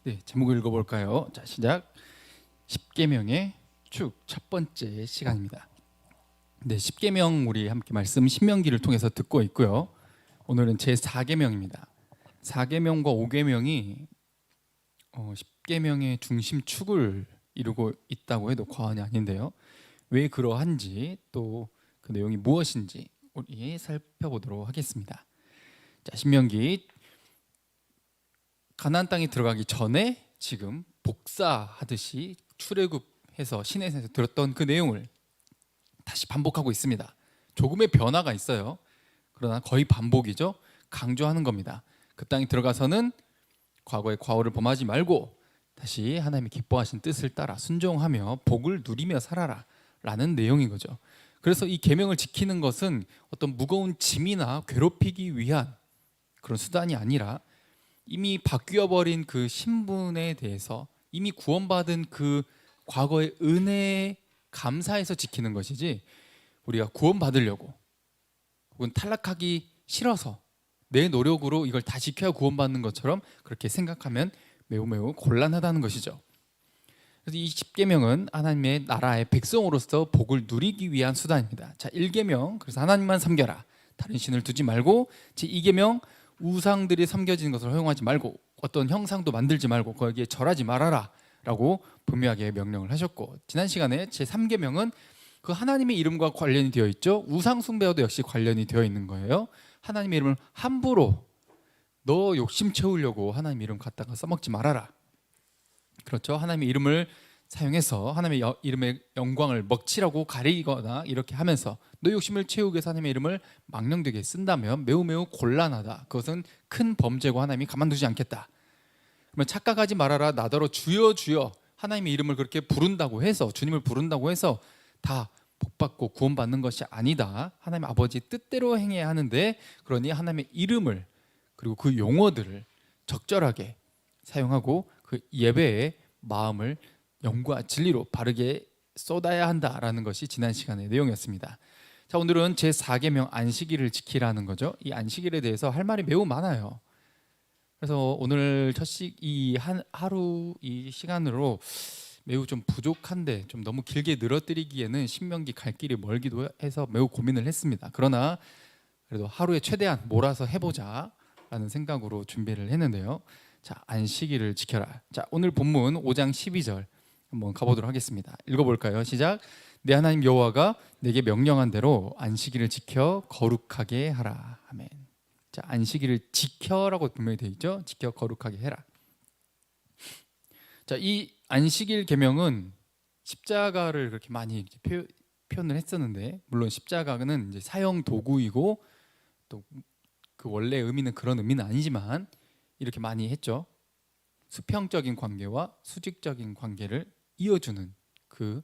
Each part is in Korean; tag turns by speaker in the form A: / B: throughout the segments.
A: 네, 제목 읽어볼까요? 자, 시작. 십계명의 축 첫 번째 시간입니다. 네, 십계명 우리 함께 말씀 신명기를 통해서 듣고 있고요. 오늘은 제 4계명입니다. 4계명과 5계명이 십계명의 중심축을 이루고 있다고 해도 과언이 아닌데요. 왜 그러한지 또 그 내용이 무엇인지 우리 살펴보도록 하겠습니다. 자, 신명기 가나안 땅에 들어가기 전에 지금 복사하듯이 출애굽해서 시내에서 들었던 그 내용을 다시 반복하고 있습니다. 조금의 변화가 있어요. 그러나 거의 반복이죠. 강조하는 겁니다. 그 땅에 들어가서는 과거의 과오를 범하지 말고 다시 하나님이 기뻐하신 뜻을 따라 순종하며 복을 누리며 살아라 라는 내용인 거죠. 그래서 이 계명을 지키는 것은 어떤 무거운 짐이나 괴롭히기 위한 그런 수단이 아니라 이미 바뀌어버린 그 신분에 대해서 이미 구원받은 그 과거의 은혜에 감사해서 지키는 것이지, 우리가 구원받으려고 혹은 탈락하기 싫어서 내 노력으로 이걸 다 지켜야 구원받는 것처럼 그렇게 생각하면 매우 곤란하다는 것이죠. 그래서 이 십계명은 하나님의 나라의 백성으로서 복을 누리기 위한 수단입니다. 자, 1계명, 그래서 하나님만 섬겨라, 다른 신을 두지 말고. 제 2계명, 우상들이 섬겨지는 것을 허용하지 말고 어떤 형상도 만들지 말고 거기에 절하지 말아라 라고 분명하게 명령을 하셨고, 지난 시간에 제 3계명은 그 하나님의 이름과 관련이 되어 있죠. 우상 숭배와도 역시 관련이 되어 있는 거예요. 하나님의 이름을 함부로 너 욕심 채우려고 하나님 이름 갖다가 써먹지 말아라. 그렇죠. 하나님의 이름을 사용해서 하나님의 이름의 영광을 먹칠하고 가리거나 이렇게 하면서 너 욕심을 채우기 위해서 하나님의 이름을 망령되게 쓴다면 매우 곤란하다. 그것은 큰 범죄고 하나님이 가만두지 않겠다. 그러면 착각하지 말아라. 나더러 주여 주여 하나님의 이름을 그렇게 부른다고 해서, 주님을 부른다고 해서 다 복받고 구원받는 것이 아니다. 하나님 아버지 뜻대로 행해야 하는데, 그러니 하나님의 이름을 그리고 그 용어들을 적절하게 사용하고 그 예배의 마음을 영과 진리로 바르게 쏟아야 한다라는 것이 지난 시간의 내용이었습니다. 자, 오늘은 제 4계명 안식일을 지키라는 거죠. 이 안식일에 대해서 할 말이 매우 많아요. 그래서 오늘 이 하루 이 시간으로 매우 좀 부족한데 좀 너무 길게 늘어뜨리기에는 신명기 갈 길이 멀기도 해서 매우 고민을 했습니다. 그러나 그래도 하루에 최대한 몰아서 해보자 라는 생각으로 준비를 했는데요. 자, 안식일을 지켜라. 자, 오늘 본문 5장 12절 한번 가보도록 하겠습니다. 읽어볼까요? 시작. 내 하나님 여호와가 내게 명령한 대로 안식일을 지켜 거룩하게 하라. 아멘. 자, 안식일을 지켜라고 분명히 되어 있죠. 지켜 거룩하게 해라. 자, 이 안식일 계명은 십자가를 그렇게 많이 이렇게 표현을 했었는데, 물론 십자가는 이제 사형 도구이고 또 그 원래 의미는 그런 의미는 아니지만 이렇게 많이 했죠. 수평적인 관계와 수직적인 관계를 이어주는 그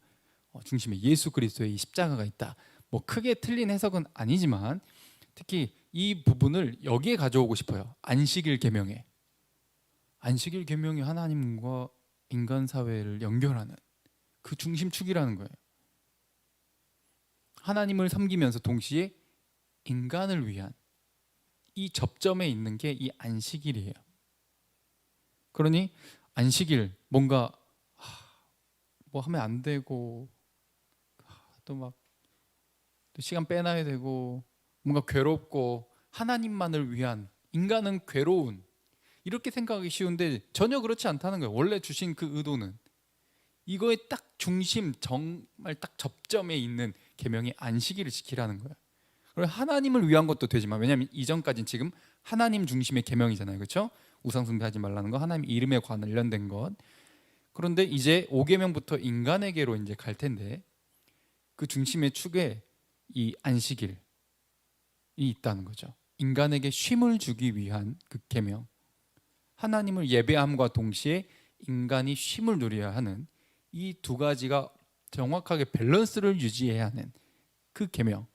A: 중심에 예수 그리스도의 이 십자가가 있다. 뭐 크게 틀린 해석은 아니지만 특히 이 부분을 여기에 가져오고 싶어요. 안식일 계명에. 안식일 계명이 하나님과 인간 사회를 연결하는 그 중심축이라는 거예요. 하나님을 섬기면서 동시에 인간을 위한 이 접점에 있는 게 이 안식일이에요. 그러니 안식일 뭔가 뭐 하면 안 되고 또 막 또 시간 빼놔야 되고 뭔가 괴롭고 하나님만을 위한, 인간은 괴로운, 이렇게 생각하기 쉬운데 전혀 그렇지 않다는 거예요. 원래 주신 그 의도는 이거의 딱 중심, 정말 딱 접점에 있는 계명이 안식일을 지키라는 거예요. 그리고 하나님을 위한 것도 되지만, 왜냐하면 이전까지는 지금 하나님 중심의 계명이잖아요. 그렇죠? 우상 숭배하지 말라는 거, 하나님 이름에 관련된 것. 그런데 이제 5계명부터 인간에게로 이제 갈 텐데, 그 중심의 축에 이 안식일이 있다는 거죠. 인간에게 쉼을 주기 위한 그 계명, 하나님을 예배함과 동시에 인간이 쉼을 누려야 하는 이 두 가지가 정확하게 밸런스를 유지해야 하는 그 계명,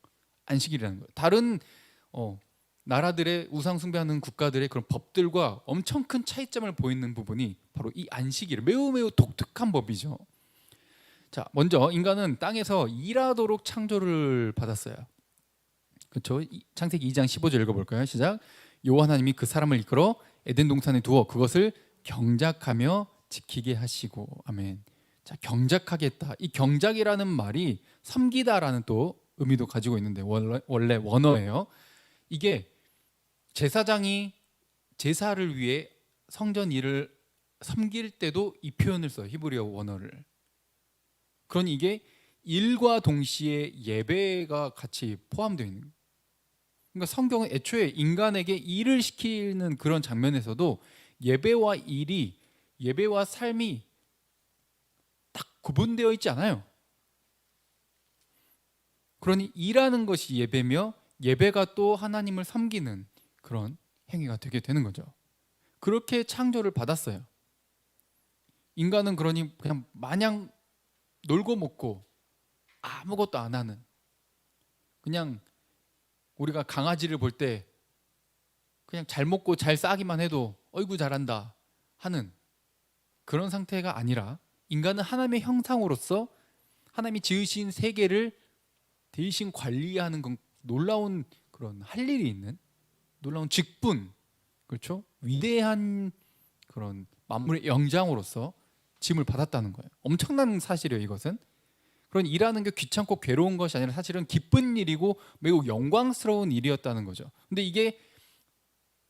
A: 안식일이라는 거예요. 다른 나라들의 우상 숭배하는 국가들의 그런 법들과 엄청 큰 차이점을 보이는 부분이 바로 이 안식일, 매우 독특한 법이죠. 자, 먼저 인간은 땅에서 일하도록 창조를 받았어요. 그렇죠? 창세기 2장 15절 읽어볼까요? 시작. 여호와 하나님이 그 사람을 이끌어 에덴 동산에 두어 그것을 경작하며 지키게 하시고. 아멘. 자, 경작하겠다. 이 경작이라는 말이 섬기다라는 또 의미도 가지고 있는데 원래 원어예요. 이게 제사장이 제사를 위해 성전 일을 섬길 때도 이 표현을 써요. 히브리어 원어를. 그러니 이게 일과 동시에 예배가 같이 포함되어 있는 거예요. 그러니까 성경은 애초에 인간에게 일을 시키는 그런 장면에서도 예배와 삶이 딱 구분되어 있지 않아요. 그러니 일하는 것이 예배며 예배가 또 하나님을 섬기는 그런 행위가 되게 되는 거죠. 그렇게 창조를 받았어요. 인간은 그러니 그냥 마냥 놀고 먹고 아무것도 안 하는, 그냥 우리가 강아지를 볼 때 그냥 잘 먹고 잘 싸기만 해도 어이구 잘한다 하는 그런 상태가 아니라, 인간은 하나님의 형상으로서 하나님이 지으신 세계를 대신 관리하는 건 놀라운 그런 할 일이 있는 놀라운 직분, 그렇죠? 위대한 그런 만물의 영장으로서 짐을 받았다는 거예요. 엄청난 사실이에요, 이것은. 그런 일하는 게 귀찮고 괴로운 것이 아니라 사실은 기쁜 일이고 매우 영광스러운 일이었다는 거죠. 근데 이게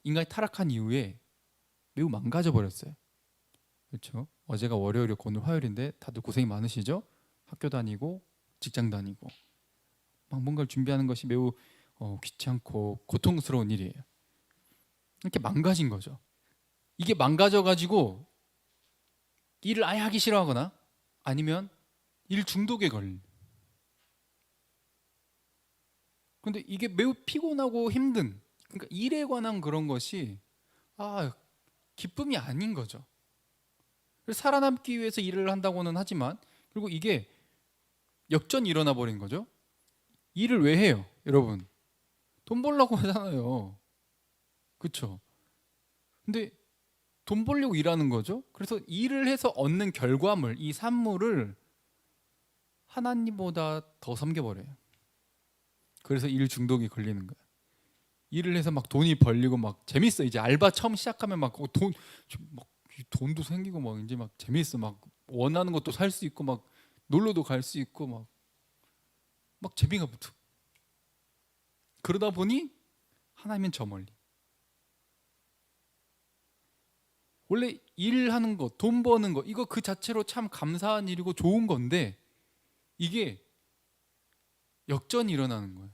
A: 인간이 타락한 이후에 매우 망가져 버렸어요. 그렇죠? 어제가 월요일이었고 오늘 화요일인데 다들 고생이 많으시죠? 학교 다니고 직장 다니고 막 뭔가를 준비하는 것이 매우 귀찮고 고통스러운 일이에요. 이렇게 망가진 거죠. 이게 망가져 가지고 일을 아예 하기 싫어하거나 아니면 일 중독에 걸린. 그런데 이게 매우 피곤하고 힘든, 그러니까 일에 관한 그런 것이 기쁨이 아닌 거죠. 그래서 살아남기 위해서 일을 한다고는 하지만, 그리고 이게 역전이 일어나 버린 거죠. 일을 왜 해요, 여러분? 돈 벌려고 하잖아요. 그렇죠? 근데 돈 벌려고 일하는 거죠. 그래서 일을 해서 얻는 결과물, 이 산물을 하나님보다 더 섬겨버려요. 그래서 일 중독이 걸리는 거예요. 일을 해서 막 돈이 벌리고 막 재밌어. 이제 알바 처음 시작하면 막 돈도 생기고 막 이제 막 재밌어. 막 원하는 것도 살 수 있고 막 놀러도 갈 수 있고 막 재미가 붙어. 그러다 보니 하나님은 저 멀리. 원래 일하는 것, 돈 버는 것, 이거 그 자체로 참 감사한 일이고 좋은 건데 이게 역전이 일어나는 거예요.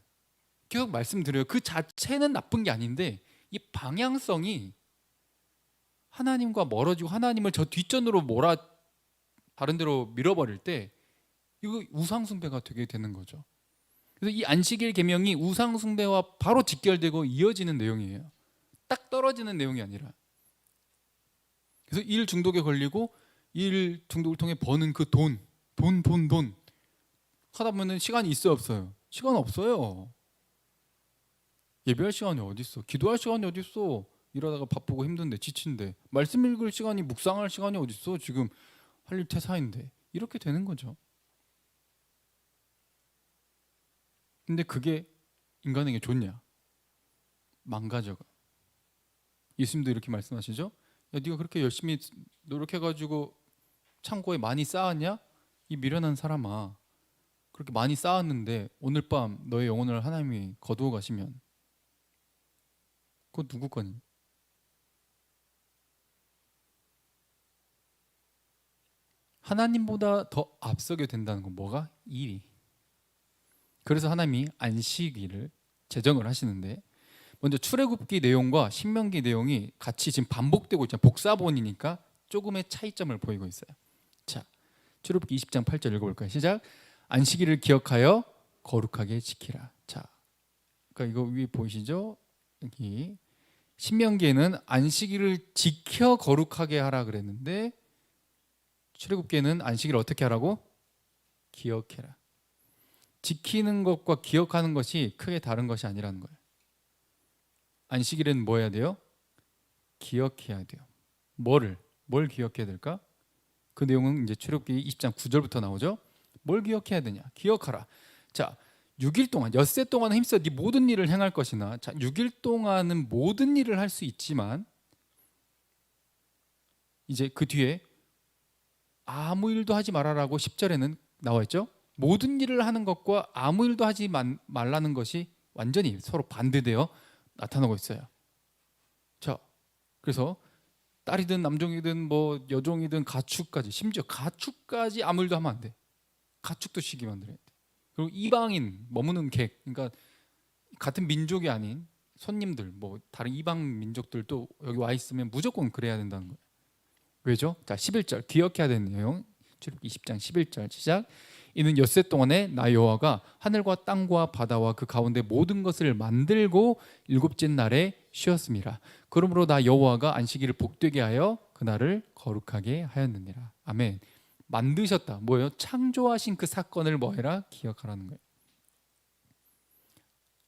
A: 계속 말씀드려요. 그 자체는 나쁜 게 아닌데 이 방향성이 하나님과 멀어지고 하나님을 저 뒷전으로 다른 데로 밀어버릴 때 이거 우상숭배가 되게 되는 거죠. 그래서 이 안식일 계명이 우상숭배와 바로 직결되고 이어지는 내용이에요. 딱 떨어지는 내용이 아니라. 그래서 일 중독에 걸리고 일 중독을 통해 버는 그 돈 하다 보면 시간이 있어요, 없어요? 시간 없어요. 예배할 시간이 어디 있어? 기도할 시간이 어디 있어? 일하다가 바쁘고 힘든데 지친데 말씀 읽을 시간이, 묵상할 시간이 어디 있어? 지금 할 일 태사인데. 이렇게 되는 거죠. 근데 그게 인간에게 좋냐? 망가져가. 예수님도 이렇게 말씀하시죠? 야, 네가 그렇게 열심히 노력해가지고 창고에 많이 쌓았냐? 이 미련한 사람아, 그렇게 많이 쌓았는데 오늘 밤 너의 영혼을 하나님이 거두어 가시면 그건 누구 거니? 하나님보다 더 앞서게 된다는 건 뭐가? 일이. 그래서 하나님이 안식일을 제정을 하시는데, 먼저 출애굽기 내용과 신명기 내용이 같이 지금 반복되고 있잖아요. 복사본이니까 조금의 차이점을 보이고 있어요. 자, 출애굽기 20장 8절 읽어볼까요? 시작. 안식일을 기억하여 거룩하게 지키라. 자, 그러니까 이거 위에 보이시죠? 여기 신명기에는 안식일을 지켜 거룩하게 하라 그랬는데 출애굽기에는 안식일을 어떻게 하라고? 기억해라. 지키는 것과 기억하는 것이 크게 다른 것이 아니라는 거예요. 안식일에는 뭐 해야 돼요? 기억해야 돼요. 뭘 기억해야 될까? 그 내용은 이제 출애굽기 20장 9절부터 나오죠. 뭘 기억해야 되냐? 기억하라. 자, 6일 동안, 엿새 동안 힘써 네 모든 일을 행할 것이나. 자, 6일 동안은 모든 일을 할 수 있지만 이제 그 뒤에 아무 일도 하지 말아라고 10절에는 나와 있죠. 모든 일을 하는 것과 아무 일도 하지 말라는 것이 완전히 서로 반대되어 나타나고 있어요. 자, 그래서 딸이든 남종이든 뭐 여종이든 가축까지, 심지어 가축까지 아무 일도 하면 안 돼. 가축도 쉬게 만들어야 돼. 그리고 이방인 머무는 객, 그러니까 같은 민족이 아닌 손님들, 뭐 다른 이방 민족들도 여기 와 있으면 무조건 그래야 된다는 거예요. 왜죠? 자, 11절 기억해야 되는 내용. 출애굽기 20장 11절 시작. 이는 엿새 동안에 나 여호와가 하늘과 땅과 바다와 그 가운데 모든 것을 만들고 일곱째 날에 쉬었습니다. 그러므로 나 여호와가 안식일을 복되게 하여 그날을 거룩하게 하였느니라. 아멘. 만드셨다. 뭐예요? 창조하신 그 사건을 뭐해라? 기억하라는 거예요.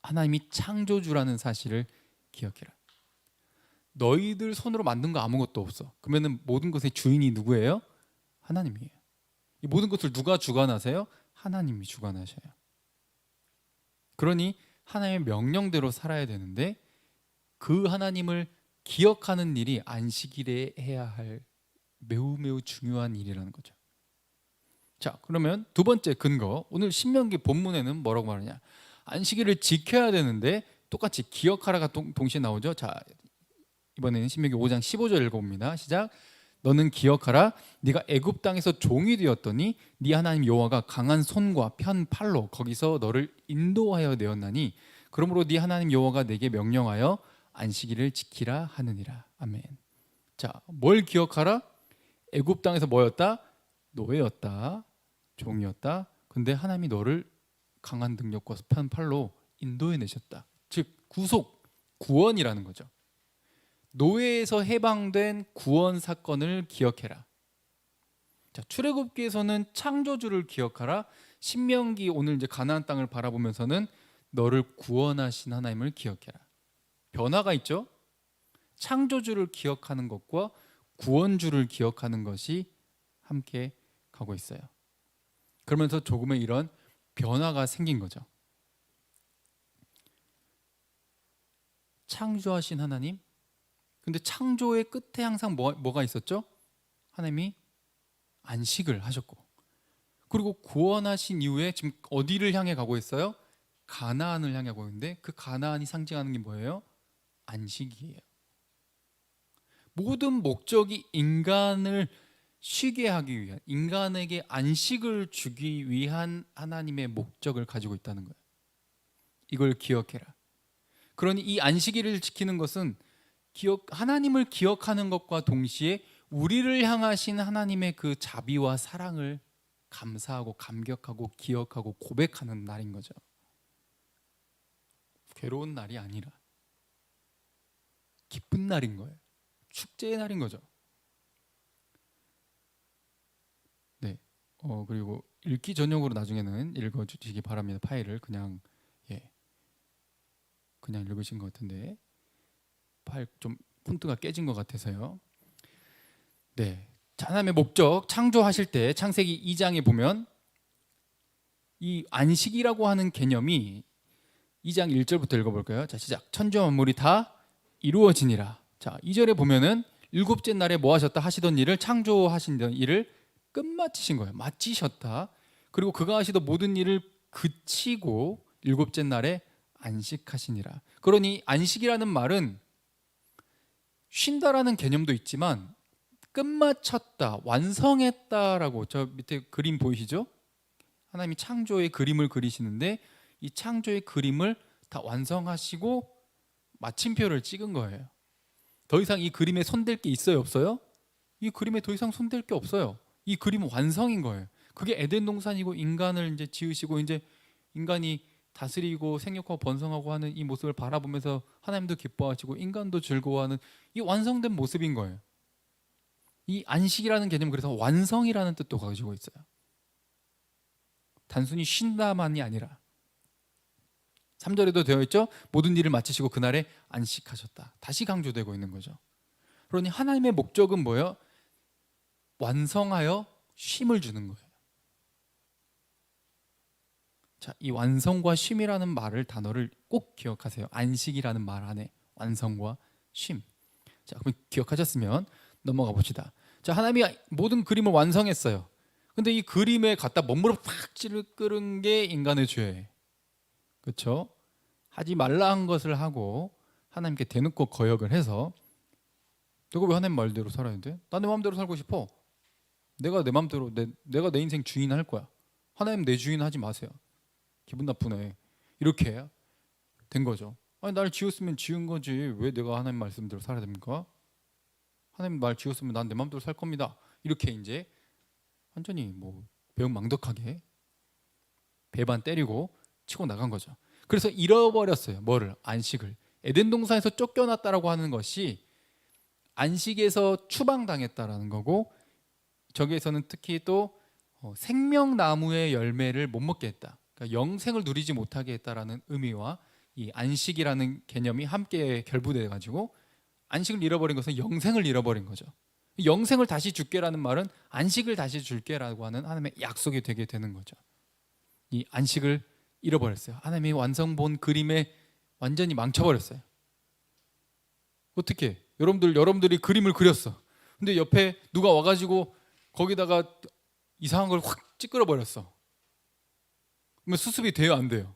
A: 하나님이 창조주라는 사실을 기억해라. 너희들 손으로 만든 거 아무것도 없어. 그러면 모든 것의 주인이 누구예요? 하나님이에요. 이 모든 것을 누가 주관하세요? 하나님이 주관하셔요. 그러니 하나님의 명령대로 살아야 되는데 그 하나님을 기억하는 일이 안식일에 해야 할 매우 매우 중요한 일이라는 거죠. 자, 그러면 두 번째 근거, 오늘 신명기 본문에는 뭐라고 말하냐? 안식일을 지켜야 되는데 똑같이 기억하라가 동시에 나오죠. 자, 이번에는 신명기 5장 15절 읽어봅니다. 시작. 너는 기억하라. 네가 애굽 땅에서 종이 되었더니 네 하나님 여호와가 강한 손과 편 팔로 거기서 너를 인도하여 내었나니 그러므로 네 하나님 여호와가 내게 명령하여 안식일을 지키라 하느니라. 아멘. 자, 뭘 기억하라? 애굽 땅에서 뭐였다? 노예였다. 종이었다. 근데 하나님이 너를 강한 능력과 편 팔로 인도해 내셨다. 즉 구속, 구원이라는 거죠. 노예에서 해방된 구원 사건을 기억해라. 자, 출애굽기에서는 창조주를 기억하라. 신명기 오늘 이제 가나안 땅을 바라보면서는 너를 구원하신 하나님을 기억해라. 변화가 있죠. 창조주를 기억하는 것과 구원주를 기억하는 것이 함께 가고 있어요. 그러면서 조금의 이런 변화가 생긴 거죠. 창조하신 하나님. 근데 창조의 끝에 항상 뭐가 있었죠? 하나님이 안식을 하셨고, 그리고 구원하신 이후에 지금 어디를 향해 가고 있어요? 가나안을 향해 가고 있는데 그 가나안이 상징하는 게 뭐예요? 안식이에요. 모든 목적이 인간을 쉬게 하기 위한, 인간에게 안식을 주기 위한 하나님의 목적을 가지고 있다는 거예요. 이걸 기억해라. 그러니 이 안식일을 지키는 것은 하나님을 기억하는 것과 동시에 우리를 향하신 하나님의 그 자비와 사랑을 감사하고 감격하고 기억하고 고백하는 날인 거죠. 괴로운 날이 아니라 기쁜 날인 거예요. 축제의 날인 거죠. 네. 그리고 읽기 전용으로 나중에는 읽어주시기 바랍니다. 파일을 그냥 읽으신 것 같은데 파일 좀 폰트가 깨진 것 같아서요. 네. 하나님의 목적 창조하실 때 창세기 2장에 보면 이 안식이라고 하는 개념이 2장 1절부터 읽어볼까요? 자, 시작. 천지와 만물이 다 이루어지니라. 자, 2절에 보면은 일곱째 날에 뭐 하셨다? 하시던 일을, 창조하신 일을 끝마치신 거예요. 마치셨다. 그리고 그가 하시던 모든 일을 그치고 일곱째 날에 안식하시니라. 그러니 안식이라는 말은 쉰다라는 개념도 있지만 끝마쳤다, 완성했다라고, 저 밑에 그림 보이시죠? 하나님이 창조의 그림을 그리시는데 이 창조의 그림을 다 완성하시고 마침표를 찍은 거예요. 더 이상 이 그림에 손댈 게 있어요, 없어요? 이 그림에 더 이상 손댈 게 없어요. 이 그림은 완성인 거예요. 그게 에덴 동산이고 인간을 이제 지으시고 이제 인간이 다스리고 생육하고 번성하고 하는 이 모습을 바라보면서 하나님도 기뻐하시고 인간도 즐거워하는 이 완성된 모습인 거예요. 이 안식이라는 개념은 그래서 완성이라는 뜻도 가지고 있어요. 단순히 쉰다만이 아니라 3절에도 되어 있죠. 모든 일을 마치시고 그날에 안식하셨다. 다시 강조되고 있는 거죠. 그러니 하나님의 목적은 뭐예요? 완성하여 쉼을 주는 거예요. 자, 이 완성과 쉼이라는 단어를 꼭 기억하세요. 안식이라는 말 안에 완성과 쉼. 자, 그럼 기억하셨으면 넘어가 봅시다. 자, 하나님이 모든 그림을 완성했어요. 근데 이 그림에 갖다 몸으로 팍 찌르는 게 인간의 죄. 그렇죠? 하지 말라 한 것을 하고 하나님께 대놓고 거역을 해서 너가 왜 하나님 말대로 살아야 돼? 나 내 마음대로 살고 싶어. 내가 내 마음대로 내가 내 인생 주인 할 거야. 하나님 내 주인 하지 마세요. 기분 나쁘네. 이렇게 된 거죠. 아니 날 지었으면 지은 거지. 왜 내가 하나님 말씀대로 살아야 됩니까? 하나님 말 지었으면 난 내 마음대로 살 겁니다. 이렇게 이제 완전히 뭐 배은망덕하게 배반 때리고 치고 나간 거죠. 그래서 잃어버렸어요. 뭐를? 안식을. 에덴 동산에서 쫓겨났다라고 하는 것이 안식에서 추방당했다라는 거고, 저기에서는 특히 또 생명나무의 열매를 못 먹게 했다. 그러니까 영생을 누리지 못하게 했다라는 의미와 이 안식이라는 개념이 함께 결부돼 가지고 안식을 잃어버린 것은 영생을 잃어버린 거죠. 영생을 다시 줄게라는 말은 안식을 다시 줄게라고 하는 하나님의 약속이 되게 되는 거죠. 이 안식을 잃어버렸어요. 하나님이 완성 본 그림에 완전히 망쳐버렸어요. 어떻게? 여러분들이 그림을 그렸어. 근데 옆에 누가 와가지고 거기다가 이상한 걸 확 찌끄러 버렸어. 그러면 수습이 돼요, 안 돼요?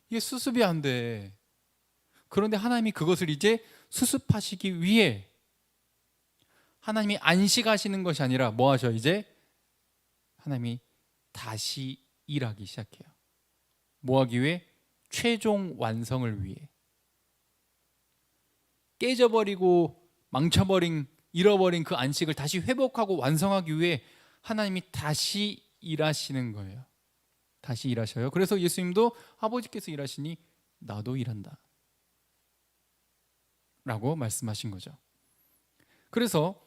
A: 이게 수습이 안 돼. 그런데 하나님이 그것을 이제 수습하시기 위해 하나님이 안식하시는 것이 아니라 뭐 하셔? 이제 하나님이 다시 일하기 시작해요. 뭐 하기 위해? 최종 완성을 위해. 깨져버리고 망쳐버린, 잃어버린 그 안식을 다시 회복하고 완성하기 위해 하나님이 다시 일하시는 거예요. 다시 일하셔요. 그래서 예수님도 아버지께서 일하시니 나도 일한다 라고 말씀하신 거죠. 그래서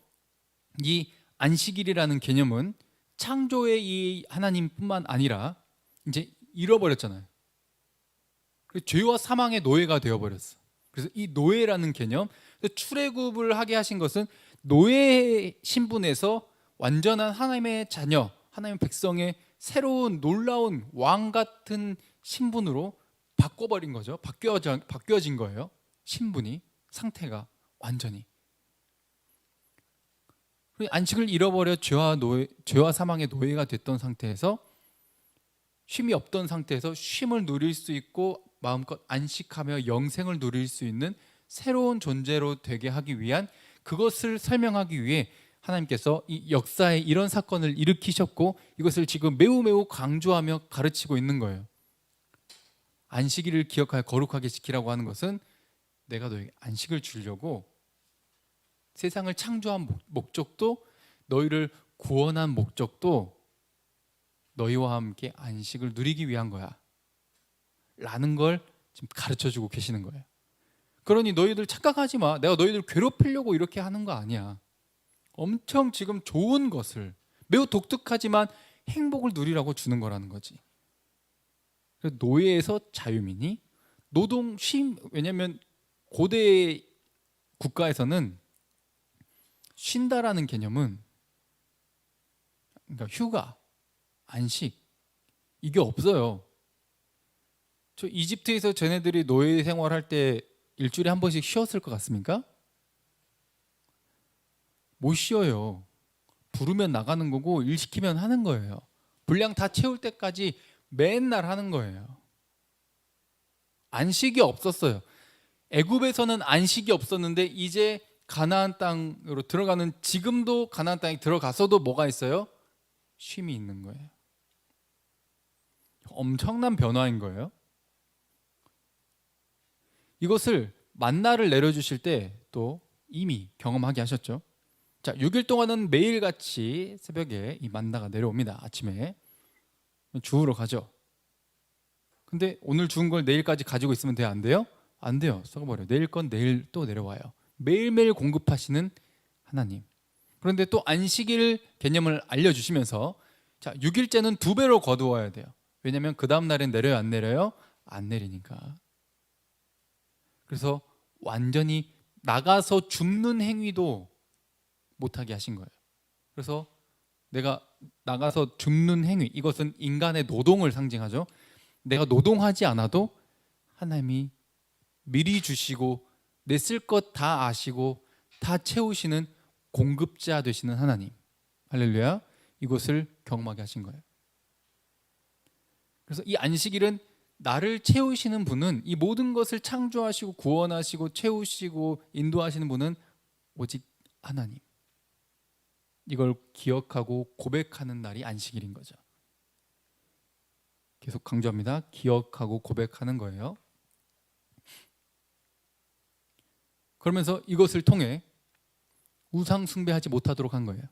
A: 이 안식일이라는 개념은 창조의 이 하나님뿐만 아니라 이제 잃어버렸잖아요. 그래서 죄와 사망의 노예가 되어버렸어. 그래서 이 노예라는 개념, 출애굽을 하게 하신 것은 노예 신분에서 완전한 하나님의 자녀, 하나님의 백성의 새로운 놀라운 왕 같은 신분으로 바꿔버린 거죠. 바뀌어진 거예요. 신분이, 상태가 완전히. 안식을 잃어버려 죄와 사망의 노예가 됐던 상태에서, 쉼이 없던 상태에서 쉼을 누릴 수 있고 마음껏 안식하며 영생을 누릴 수 있는 새로운 존재로 되게 하기 위한, 그것을 설명하기 위해 하나님께서 이 역사에 이런 사건을 일으키셨고 이것을 지금 매우 강조하며 가르치고 있는 거예요. 안식일을 기억하여 거룩하게 지키라고 하는 것은 내가 너에게 안식을 주려고 세상을 창조한 목적도, 너희를 구원한 목적도 너희와 함께 안식을 누리기 위한 거야 라는 걸 지금 가르쳐주고 계시는 거예요. 그러니 너희들 착각하지 마. 내가 너희들 괴롭히려고 이렇게 하는 거 아니야. 엄청 지금 좋은 것을, 매우 독특하지만 행복을 누리라고 주는 거라는 거지. 노예에서 자유민이 노동, 쉼, 왜냐하면 고대 국가에서는 쉰다라는 개념은, 그러니까 휴가, 안식, 이게 없어요. 저 이집트에서 쟤네들이 노예 생활할 때 일주일에 한 번씩 쉬었을 것 같습니까? 못 쉬어요. 부르면 나가는 거고 일 시키면 하는 거예요. 분량 다 채울 때까지 맨날 하는 거예요. 안식이 없었어요. 애굽에서는 안식이 없었는데 이제 가나안 땅으로 들어가는, 지금도 가나안 땅에 들어가서도 뭐가 있어요? 쉼이 있는 거예요. 엄청난 변화인 거예요. 이것을 만나를 내려주실 때 또 이미 경험하게 하셨죠. 자, 6일 동안은 매일같이 새벽에 이 만나가 내려옵니다. 아침에 주우러 가죠. 근데 오늘 주운 걸 내일까지 가지고 있으면 돼요? 안 돼요? 안 돼요. 썩어버려요. 내일 건 내일 또 내려와요. 매일매일 공급하시는 하나님. 그런데 또 안식일 개념을 알려주시면서, 자, 6일째는 2배로 거두어야 돼요. 왜냐하면 그 다음 날엔 내려요, 안 내려요? 안 내리니까. 그래서 완전히 나가서 줍는 행위도 못하게 하신 거예요. 그래서 내가 나가서 줍는 행위, 이것은 인간의 노동을 상징하죠. 내가 노동하지 않아도 하나님이 미리 주시고 내 쓸 것 다 아시고 다 채우시는 공급자 되시는 하나님, 할렐루야, 이것을 경험하게 하신 거예요. 그래서 이 안식일은 나를 채우시는 분은, 이 모든 것을 창조하시고 구원하시고 채우시고 인도하시는 분은 오직 하나님, 이걸 기억하고 고백하는 날이 안식일인 거죠. 계속 강조합니다. 기억하고 고백하는 거예요. 그러면서 이것을 통해 우상 숭배하지 못하도록 한 거예요.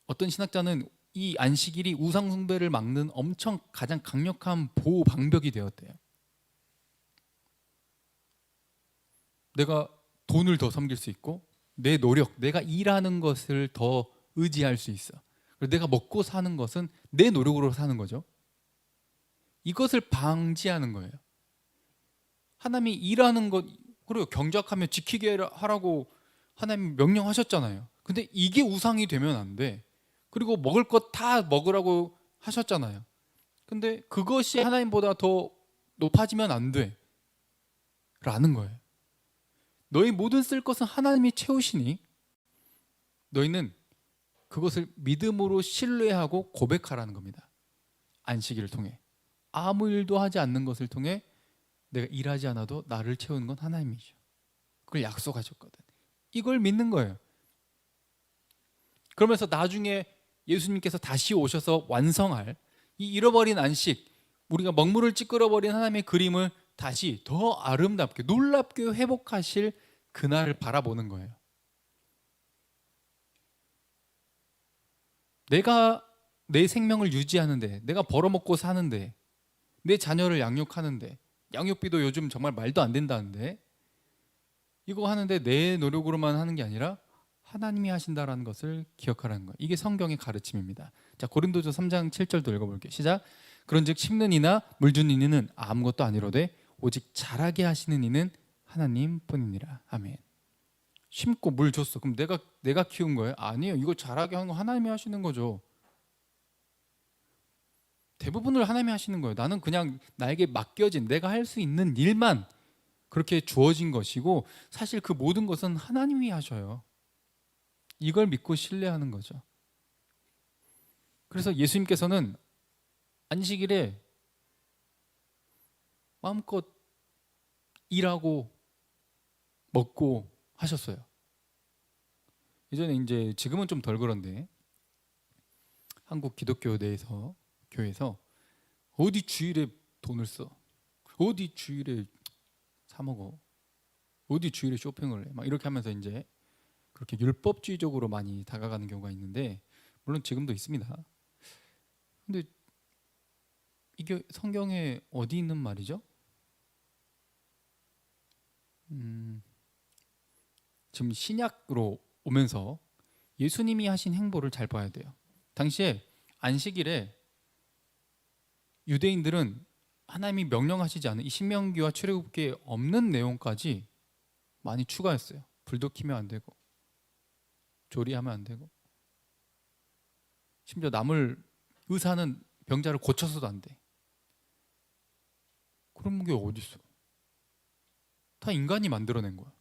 A: 어떤 신학자는 이 안식일이 우상 숭배를 막는 엄청 가장 강력한 보호 방벽이 되었대요. 내가 돈을 더 섬길 수 있고, 내 노력, 내가 일하는 것을 더 의지할 수 있어. 그리고 내가 먹고 사는 것은 내 노력으로 사는 거죠. 이것을 방지하는 거예요. 하나님이 일하는 것, 그리고 경작하며 지키게 하라고 하나님 명령하셨잖아요. 근데 이게 우상이 되면 안 돼. 그리고 먹을 것 다 먹으라고 하셨잖아요. 근데 그것이 하나님보다 더 높아지면 안 돼 라는 거예요. 너희 모든 쓸 것은 하나님이 채우시니 너희는 그것을 믿음으로 신뢰하고 고백하라는 겁니다. 안식일을 통해 아무 일도 하지 않는 것을 통해 내가 일하지 않아도 나를 채우는 건 하나님이죠. 그걸 약속하셨거든. 이걸 믿는 거예요. 그러면서 나중에 예수님께서 다시 오셔서 완성할 이 잃어버린 안식, 우리가 먹물을 찌끄러버린 하나님의 그림을 다시 더 아름답게 놀랍게 회복하실 그날을 바라보는 거예요. 내가 내 생명을 유지하는데, 내가 벌어먹고 사는데, 내 자녀를 양육하는데, 양육비도 요즘 정말 말도 안 된다는데, 이거 하는데 내 노력으로만 하는 게 아니라 하나님이 하신다라는 것을 기억하라는 거예요. 이게 성경의 가르침입니다. 자, 고린도서 3장 7절도 읽어볼게요. 시작. 그런즉 심는 이나 물 주는 이는 아무것도 아니로되 오직 자라게 하시는 이는 하나님뿐이니라. 아멘. 심고 물 줬어. 그럼 내가 키운 거예요? 아니에요. 이거 자라게 하는 거 하나님이 하시는 거죠. 대부분을 하나님이 하시는 거예요. 나는 그냥 나에게 맡겨진, 내가 할 수 있는 일만 그렇게 주어진 것이고, 사실 그 모든 것은 하나님이 하셔요. 이걸 믿고 신뢰하는 거죠. 그래서 예수님께서는 안식일에 마음껏 일하고 먹고 하셨어요. 예전에 이제, 지금은 좀 덜 그런데, 한국 기독교 내에서 교회에서 어디 주일에 돈을 써, 어디 주일에 사 먹어, 어디 주일에 쇼핑을 해, 막 이렇게 하면서 이제 그렇게 율법주의적으로 많이 다가가는 경우가 있는데, 물론 지금도 있습니다. 근데 이게 성경에 어디 있는 말이죠? 지금 신약으로 오면서 예수님이 하신 행보를 잘 봐야 돼요. 당시에 안식일에 유대인들은 하나님이 명령하시지 않은 이 신명기와 출애굽기에 없는 내용까지 많이 추가했어요. 불도 켜면 안 되고, 조리하면 안 되고, 심지어 남을, 의사는 병자를 고쳐서도 안 돼. 그런 게 어디 있어? 다 인간이 만들어낸 거야.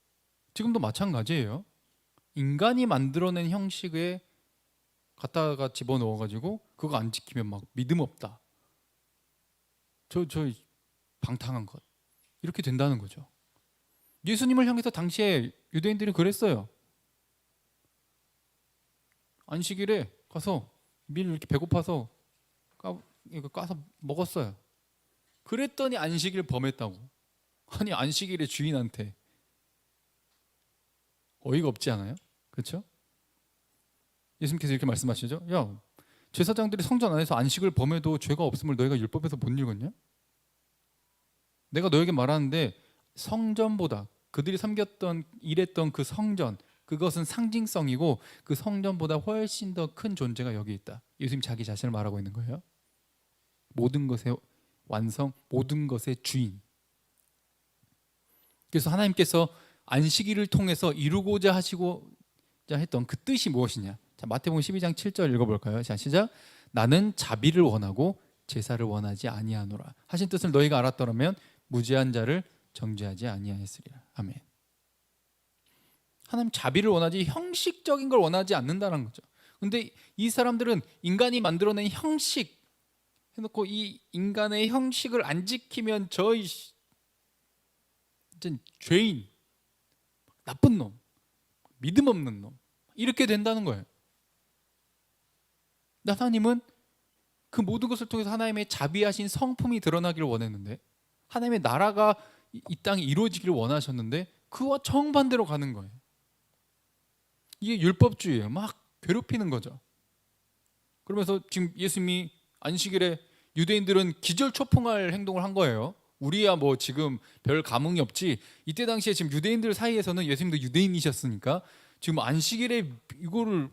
A: 지금도 마찬가지예요. 인간이 만들어낸 형식에 갖다가 집어넣어가지고 그거 안 지키면 막 믿음 없다, 저 방탕한 것, 이렇게 된다는 거죠. 예수님을 향해서 당시에 유대인들이 그랬어요. 안식일에 가서 밀 이렇게 배고파서 이거 까서 먹었어요. 그랬더니 안식일 범했다고. 아니, 안식일의 주인한테 어이가 없지 않아요? 그렇죠? 예수님께서 이렇게 말씀하시죠. 야, 제사장들이 성전 안에서 안식을 범해도 죄가 없음을 너희가 율법에서 못 읽었냐? 내가 너에게 말하는데 성전보다, 그들이 섬겼던, 일했던 그 성전, 그것은 상징성이고 그 성전보다 훨씬 더 큰 존재가 여기 있다. 예수님 자기 자신을 말하고 있는 거예요. 모든 것의 완성, 모든 것의 주인. 그래서 하나님께서 안식일을 통해서 이루고자 하시고자 했던 그 뜻이 무엇이냐? 자, 마태복음 12장 7절 읽어볼까요? 자, 시작. 나는 자비를 원하고 제사를 원하지 아니하노라 하신 뜻을 너희가 알았더라면 무죄한 자를 정죄하지 아니하였으리라. 아멘. 하나님 자비를 원하지 형식적인 걸 원하지 않는다는 거죠. 근데 이 사람들은 인간이 만들어낸 형식 해놓고 이 인간의 형식을 안 지키면 저희 죄인, 나쁜 놈, 믿음 없는 놈 이렇게 된다는 거예요. 하나님은 그 모든 것을 통해서 하나님의 자비하신 성품이 드러나기를 원했는데, 하나님의 나라가 이 땅에 이루어지기를 원하셨는데 그와 정반대로 가는 거예요. 이게 율법주의예요. 막 괴롭히는 거죠. 그러면서 지금 예수님이 안식일에 유대인들은 기절초풍할 행동을 한 거예요. 우리야 뭐 지금 별 감흥이 없지, 이때 당시에 지금 유대인들 사이에서는 예수님도 유대인이셨으니까 지금 안식일에 이거를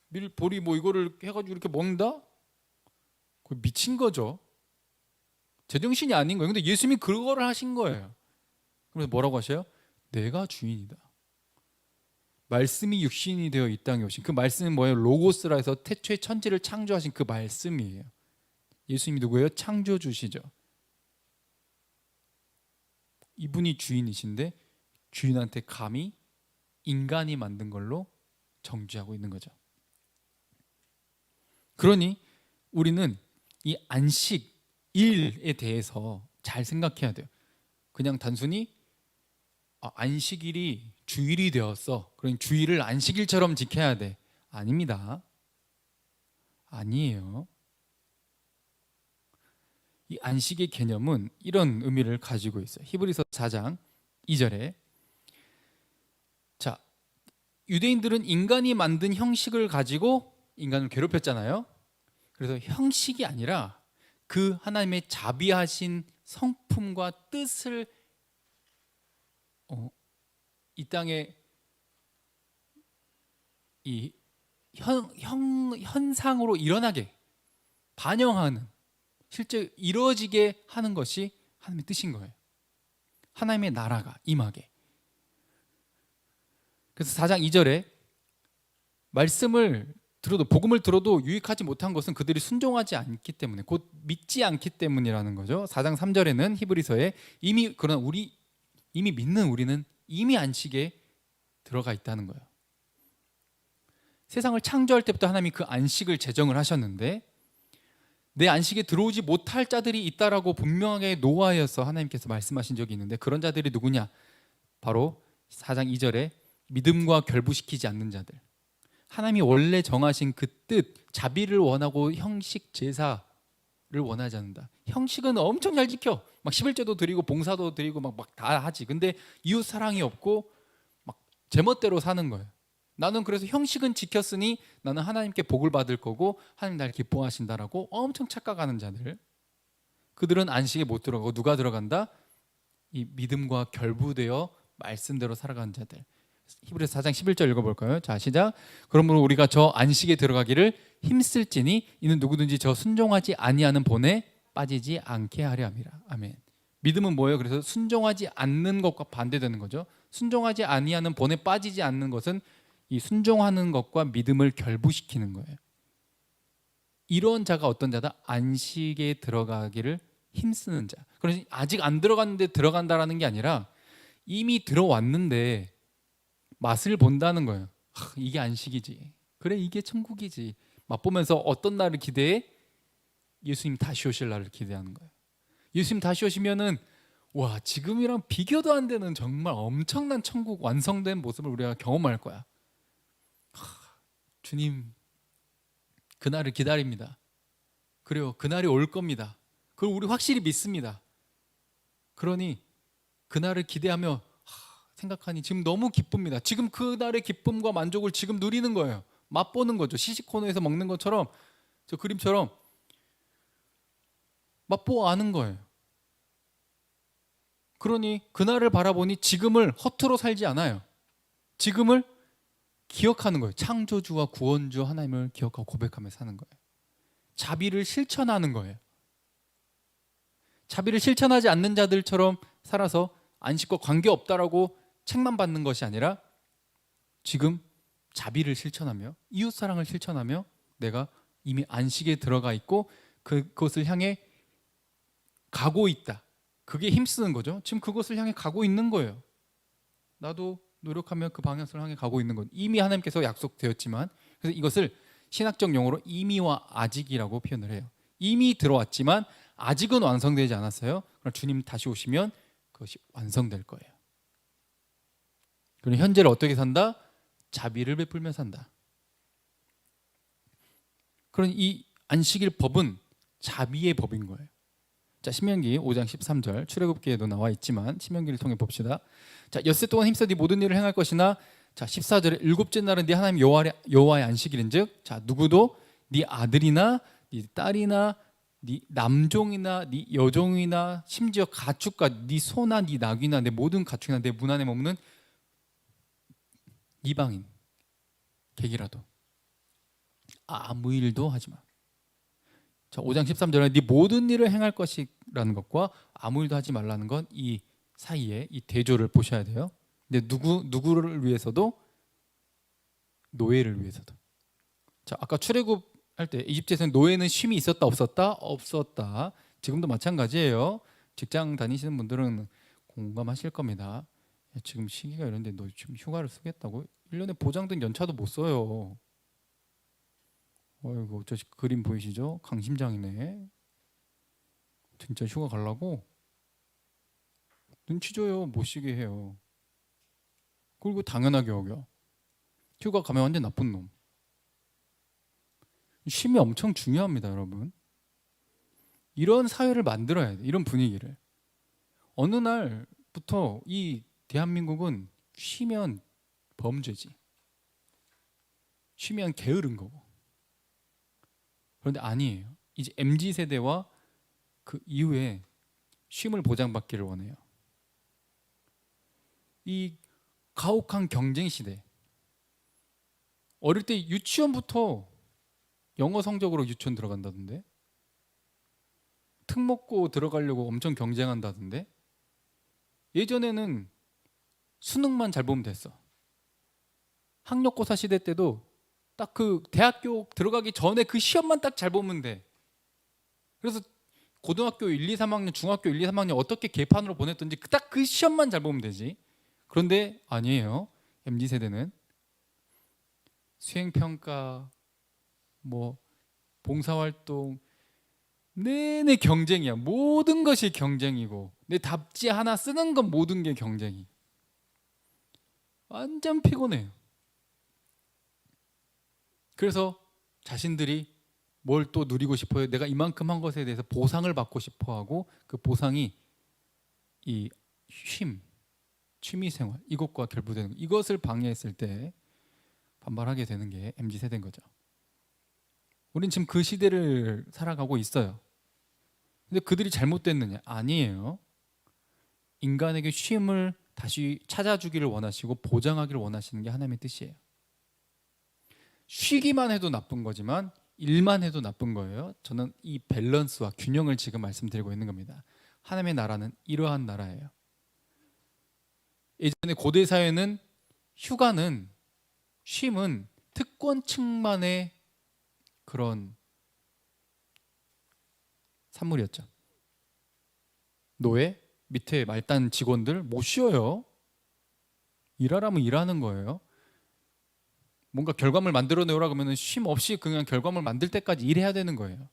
A: 밀보리 뭐 이거를 해가지고 이렇게 먹는다? 미친 거죠. 제정신이 아닌 거예요. 근데 예수님이 그거를 하신 거예요. 그래서 뭐라고 하셔요? 내가 주인이다. 말씀이 육신이 되어 이 땅에 오신 그 말씀은 뭐예요? 로고스라 해서 태초에 천지를 창조하신 그 말씀이에요. 예수님이 누구예요? 창조주시죠. 이분이 주인이신데 주인한테 감히 인간이 만든 걸로 정죄하고 있는 거죠. 그러니 우리는 이 안식일에 대해서 잘 생각해야 돼요. 그냥 단순히 안식일이 주일이 되었어, 그러니 주일을 안식일처럼 지켜야 돼. 아닙니다. 아니에요. 이 안식의 개념은 이런 의미를 가지고 있어요. 히브리서 4장 2절에 자, 유대인들은 인간이 만든 형식을 가지고 인간을 괴롭혔잖아요. 그래서 형식이 아니라 그 하나님의 자비하신 성품과 뜻을 이 땅에 이 현상으로 일어나게 반영하는, 실제 이루어지게 하는 것이 하나님의 뜻인 거예요. 하나님의 나라가 임하게. 그래서 4장 2절에 말씀을 들어도, 복음을 들어도 유익하지 못한 것은 그들이 순종하지 않기 때문에, 곧 믿지 않기 때문이라는 거죠. 4장 3절에는 히브리서에 그러나 이미 믿는 우리는 이미 안식에 들어가 있다는 거예요. 세상을 창조할 때부터 하나님이 그 안식을 제정을 하셨는데 내 안식에 들어오지 못할 자들이 있다라고 분명하게 노아에서 하나님께서 말씀하신 적이 있는데, 그런 자들이 누구냐? 바로 4장 2절에 믿음과 결부시키지 않는 자들, 하나님이 원래 정하신 그 뜻, 자비를 원하고 형식 제사를 원하지 않는다. 형식은 엄청 잘 지켜, 막 11제도 드리고 봉사도 드리고 막 다 하지. 근데 이웃 사랑이 없고 막 제멋대로 사는 거예요. 나는 그래서 형식은 지켰으니 나는 하나님께 복을 받을 거고 하나님 날 기뻐하신다라고 엄청 착각하는 자들, 그들은 안식에 못 들어가고 누가 들어간다? 이 믿음과 결부되어 말씀대로 살아가는 자들. 히브리서 4장 11절 읽어볼까요? 자, 시작. 그러므로 우리가 저 안식에 들어가기를 힘쓸지니 이는 누구든지 저 순종하지 아니하는 본에 빠지지 않게 하려 함이라. 아멘. 믿음은 뭐예요? 그래서 순종하지 않는 것과 반대되는 거죠. 순종하지 아니하는 본에 빠지지 않는 것은 이 순종하는 것과 믿음을 결부시키는 거예요. 이런 자가 어떤 자다? 안식에 들어가기를 힘쓰는 자. 그래서 아직 안 들어갔는데 들어간다라는 게 아니라 이미 들어왔는데 맛을 본다는 거예요. 이게 안식이지. 그래, 이게 천국이지. 맛보면서 어떤 날을 기대해? 예수님 다시 오실 날을 기대하는 거예요. 예수님 다시 오시면은 와, 지금이랑 비교도 안 되는 정말 엄청난 천국 완성된 모습을 우리가 경험할 거야. 주님, 그날을 기다립니다. 그래요, 그날이 올 겁니다. 그걸 우리 확실히 믿습니다. 그러니 그날을 기대하며 생각하니 지금 너무 기쁩니다. 지금 그날의 기쁨과 만족을 지금 누리는 거예요. 맛보는 거죠. 시식코너에서 먹는 것처럼, 저 그림처럼 맛보아 아는 거예요. 그러니 그날을 바라보니 지금을 허투루 살지 않아요. 지금을 기억하는 거예요. 창조주와 구원주 하나님을 기억하고 고백하며 사는 거예요. 자비를 실천하는 거예요. 자비를 실천하지 않는 자들처럼 살아서 안식과 관계없다라고 책만 받는 것이 아니라 지금 자비를 실천하며 이웃사랑을 실천하며 내가 이미 안식에 들어가 있고 그것을 향해 가고 있다. 그게 힘쓰는 거죠. 지금 그것을 향해 가고 있는 거예요. 나도 노력하면 그 방향을 향해 가고 있는 것. 이미 하나님께서 약속되었지만, 그래서 이것을 신학적 용어로 이미와 아직이라고 표현을 해요. 이미 들어왔지만 아직은 완성되지 않았어요. 그럼 주님 다시 오시면 그것이 완성될 거예요. 그럼 현재를 어떻게 산다? 자비를 베풀며 산다. 그런 이 안식일 법은 자비의 법인 거예요. 자, 신명기 5장 13절 출애굽기에도 나와 있지만 신명기를 통해 봅시다. 자, 엿새 동안 힘써 네 모든 일을 행할 것이나, 자 14절에 일곱째 날은 네 하나님 여호와의 안식일인즉, 자 누구도 네 아들이나 네 딸이나 네 남종이나 네 여종이나 심지어 가축과 네 소나 네 나귀나 내 모든 가축이나 내 문 안에 머무는 이방인 객이라도 아무 일도 하지 마. 자, 5장 13절에 네 모든 일을 행할 것이라는 것과 아무 일도 하지 말라는 건 이 사이에 이 대조를 보셔야 돼요. 근데 누구를 위해서도? 노예를 위해서도. 자, 아까 출애굽할 때 이집트에서는 노예는 쉼이 있었다 없었다? 없었다. 지금도 마찬가지예요. 직장 다니시는 분들은 공감하실 겁니다. 야, 지금 시기가 이런데 너 지금 휴가를 쓰겠다고? 1년에 보장된 연차도 못 써요. 어이구, 저 그림 보이시죠? 강심장이네. 진짜 휴가 가려고? 눈치 줘요. 못 쉬게 해요. 그리고 당연하게 여겨. 휴가 가면 완전 나쁜 놈. 쉼이 엄청 중요합니다, 여러분. 이런 사회를 만들어야 돼. 이런 분위기를. 어느 날부터 이 대한민국은 쉬면 범죄지. 쉬면 게으른 거고. 그런데 아니에요. 이제 MZ세대와 그 이후에 쉼을 보장받기를 원해요. 이 가혹한 경쟁 시대. 어릴 때 유치원부터 영어 성적으로 유치원 들어간다던데, 특목고 들어가려고 엄청 경쟁한다던데, 예전에는 수능만 잘 보면 됐어. 학력고사 시대 때도 딱 그 대학교 들어가기 전에 그 시험만 딱 잘 보면 돼. 그래서 고등학교 1, 2, 3학년, 중학교 1, 2, 3학년 어떻게 개판으로 보냈던지 딱 그 시험만 잘 보면 되지. 그런데 아니에요. MZ세대는 수행평가, 뭐 봉사활동 내내 경쟁이야. 모든 것이 경쟁이고, 내 답지 하나 쓰는 건 모든 게 경쟁이. 완전 피곤해요. 그래서 자신들이 뭘 또 누리고 싶어요? 내가 이만큼 한 것에 대해서 보상을 받고 싶어 하고, 그 보상이 이 취미생활 이것과 결부되는 거. 이것을 방해했을 때 반발하게 되는 게 MZ세대인 거죠. 우린 지금 그 시대를 살아가고 있어요. 근데 그들이 잘못됐느냐? 아니에요. 인간에게 쉼을 다시 찾아주기를 원하시고 보장하기를 원하시는 게 하나님의 뜻이에요. 쉬기만 해도 나쁜 거지만 일만 해도 나쁜 거예요. 저는 이 밸런스와 균형을 지금 말씀드리고 있는 겁니다. 하나님의 나라는 이러한 나라예요. 예전에 고대 사회는 휴가는, 쉼은 특권층만의 그런 산물이었죠. 노예, 밑에 말단 직원들 못 쉬어요. 일하라면 일하는 거예요. 뭔가 결과물 만들어내오라 그러면 쉼 없이 그냥 결과물 만들 때까지 일해야 되는 거예요.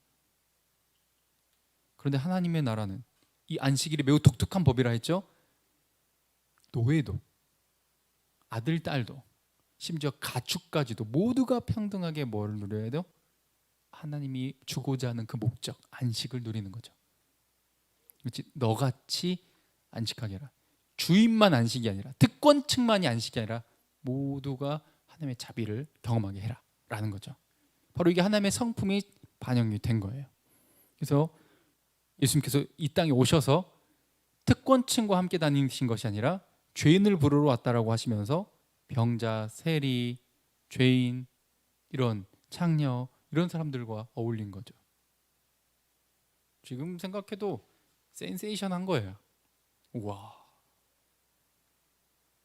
A: 그런데 하나님의 나라는 이 안식일이 매우 독특한 법이라 했죠. 노예도, 아들, 딸도, 심지어 가축까지도 모두가 평등하게 뭘 누려야 돼요? 하나님이 주고자 하는 그 목적, 안식을 누리는 거죠. 그렇지? 너같이 안식하게 해라. 주인만 안식이 아니라, 특권층만이 안식이 아니라 모두가 하나님의 자비를 경험하게 해라 라는 거죠. 바로 이게 하나님의 성품이 반영이 된 거예요. 그래서 예수님께서 이 땅에 오셔서 특권층과 함께 다니신 것이 아니라 죄인을 부르러 왔다라고 하시면서 병자, 세리, 죄인, 이런 창녀, 이런 사람들과 어울린 거죠. 지금 생각해도 센세이션한 거예요. 우와,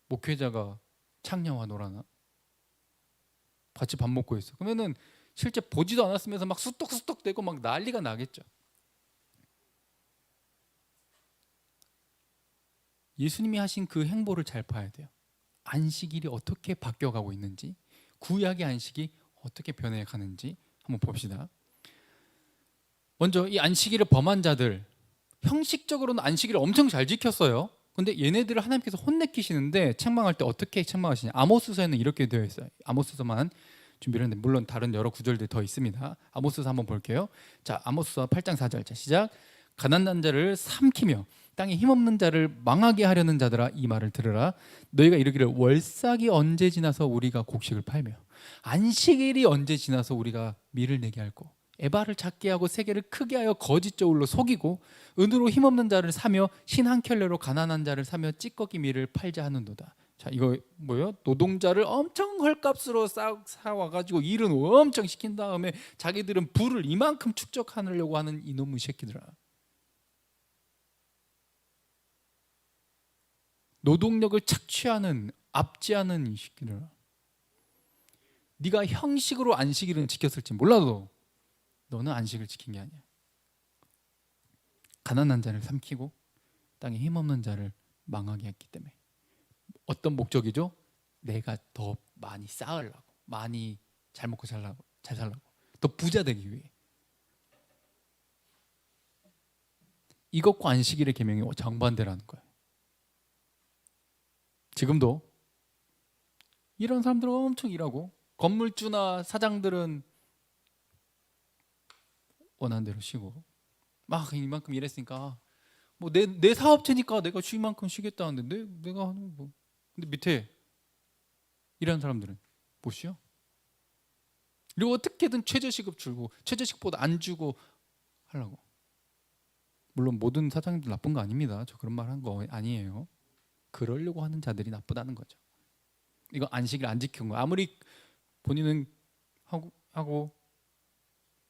A: 목회자가 창녀와 놀아나? 같이 밥 먹고 있어. 그러면은 실제 보지도 않았으면서 막 수떡수떡 대고 막 난리가 나겠죠. 예수님이 하신 그 행보를 잘 봐야 돼요. 안식일이 어떻게 바뀌어가고 있는지, 구약의 안식이 어떻게 변해가는지 한번 봅시다. 먼저 이 안식일을 범한 자들, 형식적으로는 안식일을 엄청 잘 지켰어요. 근데 얘네들을 하나님께서 혼내키시는데 책망할 때 어떻게 책망하시냐. 아모스서에는 이렇게 되어 있어요. 아모스서만 준비를 했는데 물론 다른 여러 구절들이 더 있습니다. 아모스서 한번 볼게요. 자, 아모스서 8장 4절. 자, 시작. 가난한 자를 삼키며 땅에 힘없는 자를 망하게 하려는 자들아, 이 말을 들으라. 너희가 이르기를 월삭이 언제 지나서 우리가 곡식을 팔며 안식일이 언제 지나서 우리가 밀을 내게 할꼬. 에바를 작게 하고 세계를 크게 하여 거짓 저울로 속이고 은으로 힘없는 자를 사며 신 한 켤레로 가난한 자를 사며 찌꺼기 밀을 팔자 하는도다. 자, 이거 뭐예요? 노동자를 엄청 헐값으로 사와가지고 일은 엄청 시킨 다음에 자기들은 부를 이만큼 축적하려고 하는 이놈의 새끼들아. 노동력을 착취하는, 압제하는 이 새끼들아. 네가 형식으로 안식일을 지켰을지 몰라도 너는 안식을 지킨 게 아니야. 가난한 자를 삼키고 땅에 힘없는 자를 망하게 했기 때문에. 어떤 목적이죠? 내가 더 많이 쌓으려고, 많이 잘 먹고 잘 살라고, 더 부자 되기 위해. 이것과 안식일의 계명이 정반대라는 거예요. 지금도 이런 사람들은 엄청 일하고, 건물주나 사장들은 원하는 대로 쉬고, 막 이만큼 일했으니까 뭐 내 사업체니까 내가 쉴 만큼 쉬겠다는데 내가 하는 뭐. 근데 밑에 일하는 사람들은 못 쉬어. 그리고 어떻게든 최저시급 주고 최저시급보다 안 주고 하려고. 물론 모든 사장님들 나쁜 거 아닙니다. 저 그런 말 한 거 아니에요. 그러려고 하는 자들이 나쁘다는 거죠. 이거 안식일 안 지킨 거. 아무리 본인은 하고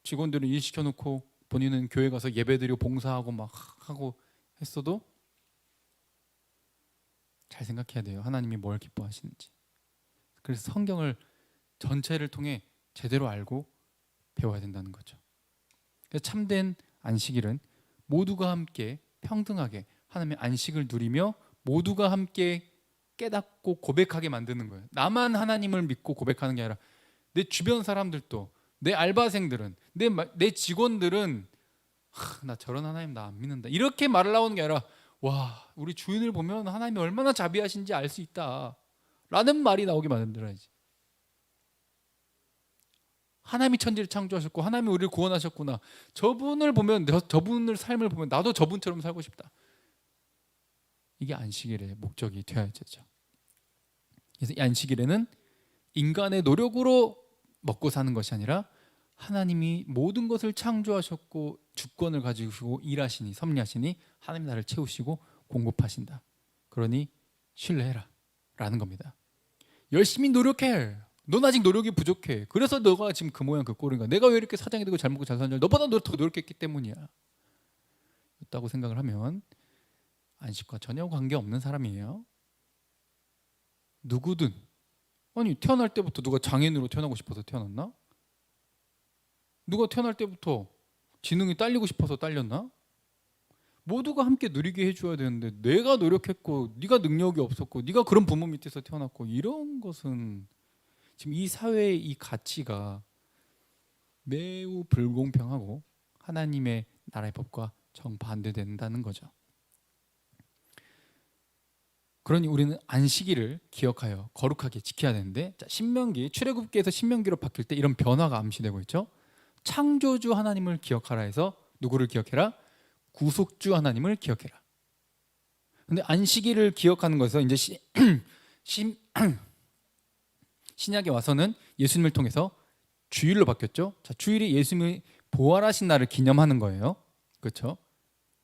A: 직원들은 일 시켜놓고 본인은 교회 가서 예배드리고 봉사하고 막 하고 했어도 잘 생각해야 돼요. 하나님이 뭘 기뻐하시는지. 그래서 성경을 전체를 통해 제대로 알고 배워야 된다는 거죠. 그래서 참된 안식일은 모두가 함께 평등하게 하나님의 안식을 누리며 모두가 함께 깨닫고 고백하게 만드는 거예요. 나만 하나님을 믿고 고백하는 게 아니라 내 주변 사람들도, 내 알바생들은, 내 직원들은 나 저런 하나님 나 안 믿는다 이렇게 말을 나오는 게 아니라 와, 우리 주인을 보면 하나님이 얼마나 자비하신지 알 수 있다 라는 말이 나오게 만들어야지. 하나님이 천지를 창조하셨고 하나님이 우리를 구원하셨구나, 저분을 보면, 저분을 삶을 보면 나도 저분처럼 살고 싶다. 이게 안식일의 목적이 되어야 되죠. 그래서 이 안식일에는 인간의 노력으로 먹고 사는 것이 아니라 하나님이 모든 것을 창조하셨고 주권을 가지고 일하시니, 섭리하시니 하나님이 나를 채우시고 공급하신다. 그러니 신뢰해라 라는 겁니다. 열심히 노력해. 넌 아직 노력이 부족해. 그래서 너가 지금 그 모양 그 꼴인가. 내가 왜 이렇게 사장이 되고 잘 먹고 잘 사는 줄 너보다 더 노력했기 때문이야 였다고 생각을 하면 안식과 전혀 관계없는 사람이에요. 누구든. 아니, 태어날 때부터 누가 장애인으로 태어나고 싶어서 태어났나? 누가 태어날 때부터 지능이 딸리고 싶어서 딸렸나? 모두가 함께 누리게 해줘야 되는데 내가 노력했고 네가 능력이 없었고 네가 그런 부모 밑에서 태어났고, 이런 것은 지금 이 사회의 이 가치가 매우 불공평하고 하나님의 나라의 법과 정반대된다는 거죠. 그러니 우리는 안식일을 기억하여 거룩하게 지켜야 되는데, 자, 신명기, 출애굽기에서 신명기로 바뀔 때 이런 변화가 암시되고 있죠. 창조주 하나님을 기억하라 해서 누구를 기억해라? 구속주 하나님을 기억해라. 근데 안식일을 기억하는 것에서 이제 신약에 와서는 예수님을 통해서 주일로 바뀌었죠. 자, 주일이 예수님이 부활하신 날을 기념하는 거예요. 그렇죠?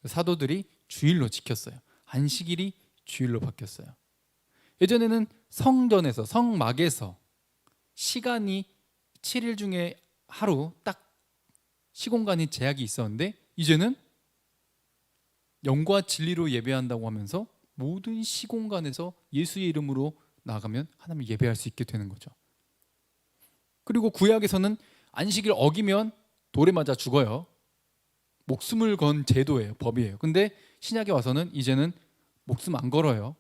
A: 사도들이 주일로 지켰어요. 안식일이 주일로 바뀌었어요. 예전에는 성전에서, 성막에서 시간이 7일 중에 하루 딱 시공간이 제약이 있었는데 이제는 영과 진리로 예배한다고 하면서 모든 시공간에서 예수의 이름으로 나아가면 하나님을 예배할 수 있게 되는 거죠. 그리고 구약에서는 안식일 어기면 돌에 맞아 죽어요. 목숨을 건 제도예요. 법이에요. 근데 신약에 와서는 이제는 목숨 안 걸어요.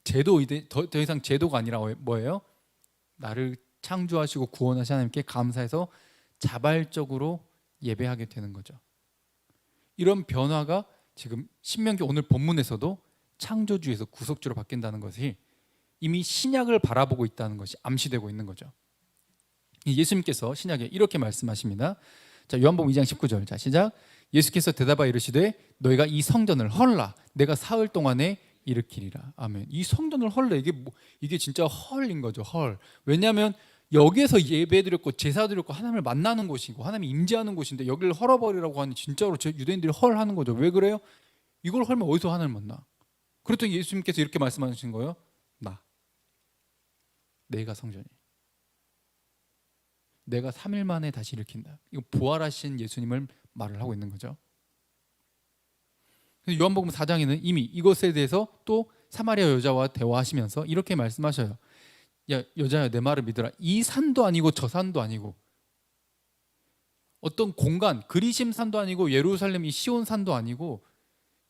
A: 더 이상 제도가 아니라 뭐예요? 나를 창조하시고 구원하신 하나님께 감사해서 자발적으로 예배하게 되는 거죠. 이런 변화가 지금 신명기 오늘 본문에서도 창조주에서 구속주로 바뀐다는 것이 이미 신약을 바라보고 있다는 것이 암시되고 있는 거죠. 예수님께서 신약에 이렇게 말씀하십니다. 자, 요한복음 2장 19절. 자, 시작. 예수께서 대답하여 이르시되 너희가 이 성전을 헐라 내가 사흘 동안에 일으키리라. 아멘. 이 성전을 헐라, 이게 진짜 헐인 거죠. 헐. 왜냐하면 여기에서 예배드렸고 제사드렸고 하나님을 만나는 곳이고 하나님이 임재하는 곳인데 여기를 헐어버리라고 하니 진짜로 유대인들이 헐하는 거죠. 왜 그래요? 이걸 헐면 어디서 하나님을 만나? 그랬더니 예수님께서 이렇게 말씀하신 거예요. 내가 성전이, 내가 3일 만에 다시 일으킨다. 이거 부활하신 예수님을 말을 하고 있는 거죠. 요한복음 4장에는 이미 이것에 대해서 또 사마리아 여자와 대화하시면서 이렇게 말씀하셔요. 야, 여자야, 내 말을 믿어라. 이 산도 아니고 저 산도 아니고 어떤 공간, 그리심 산도 아니고 예루살렘 이 시온 산도 아니고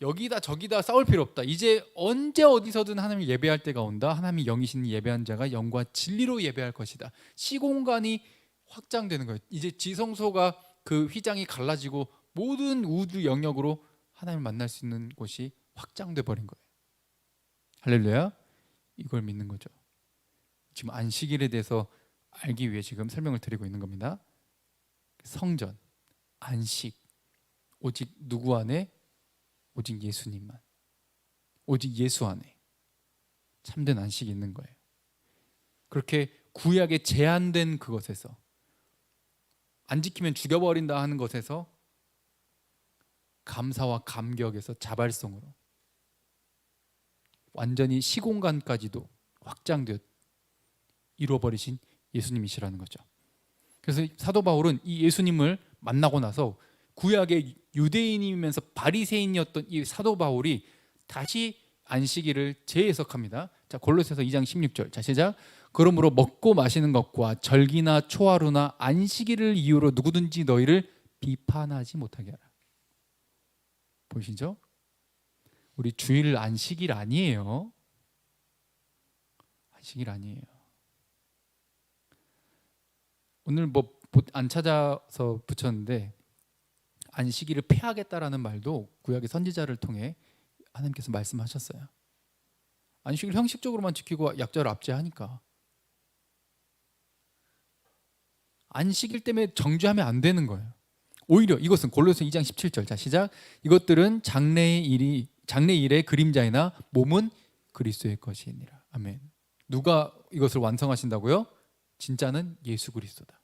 A: 여기다 저기다 싸울 필요 없다. 이제 언제 어디서든 하나님을 예배할 때가 온다. 하나님이 영이신 예배한 자가 영과 진리로 예배할 것이다. 시공간이 확장되는 거예요. 이제 지성소가 그 휘장이 갈라지고 모든 우주 영역으로 하나님을 만날 수 있는 곳이 확장돼 버린 거예요. 할렐루야. 이걸 믿는 거죠. 지금 안식일에 대해서 알기 위해 지금 설명을 드리고 있는 겁니다. 성전, 안식, 오직 누구 안에? 오직 예수님만, 오직 예수 안에 참된 안식이 있는 거예요. 그렇게 구약에 제한된 그것에서, 안 지키면 죽여버린다 하는 것에서 감사와 감격에서 자발성으로 완전히 시공간까지도 확장되어 이루어버리신 예수님이시라는 거죠. 그래서 사도 바울은 이 예수님을 만나고 나서 구약의 유대인이면서 바리새인이었던 이 사도 바울이 다시 안식일을 재해석합니다. 자, 골로새서 2장 16절. 자, 시작. 그러므로 먹고 마시는 것과 절기나 초하루나 안식일을 이유로 누구든지 너희를 비판하지 못하게 하라. 보이시죠? 우리 주일 안식일 아니에요. 안식일 아니에요. 오늘 뭐 안 찾아서 붙였는데 안식일을 폐하겠다라는 말도 구약의 선지자를 통해 하나님께서 말씀하셨어요. 안식일 형식적으로만 지키고 약절을 압제하니까 안식일 때문에 정죄하면 안 되는 거예요. 오히려 이것은 골로새 2장 17절. 자, 시작. 이것들은 장래의 일의 그림자이나 몸은 그리스도의 것이니라. 아멘. 누가 이것을 완성하신다고요? 진짜는 예수 그리스도다.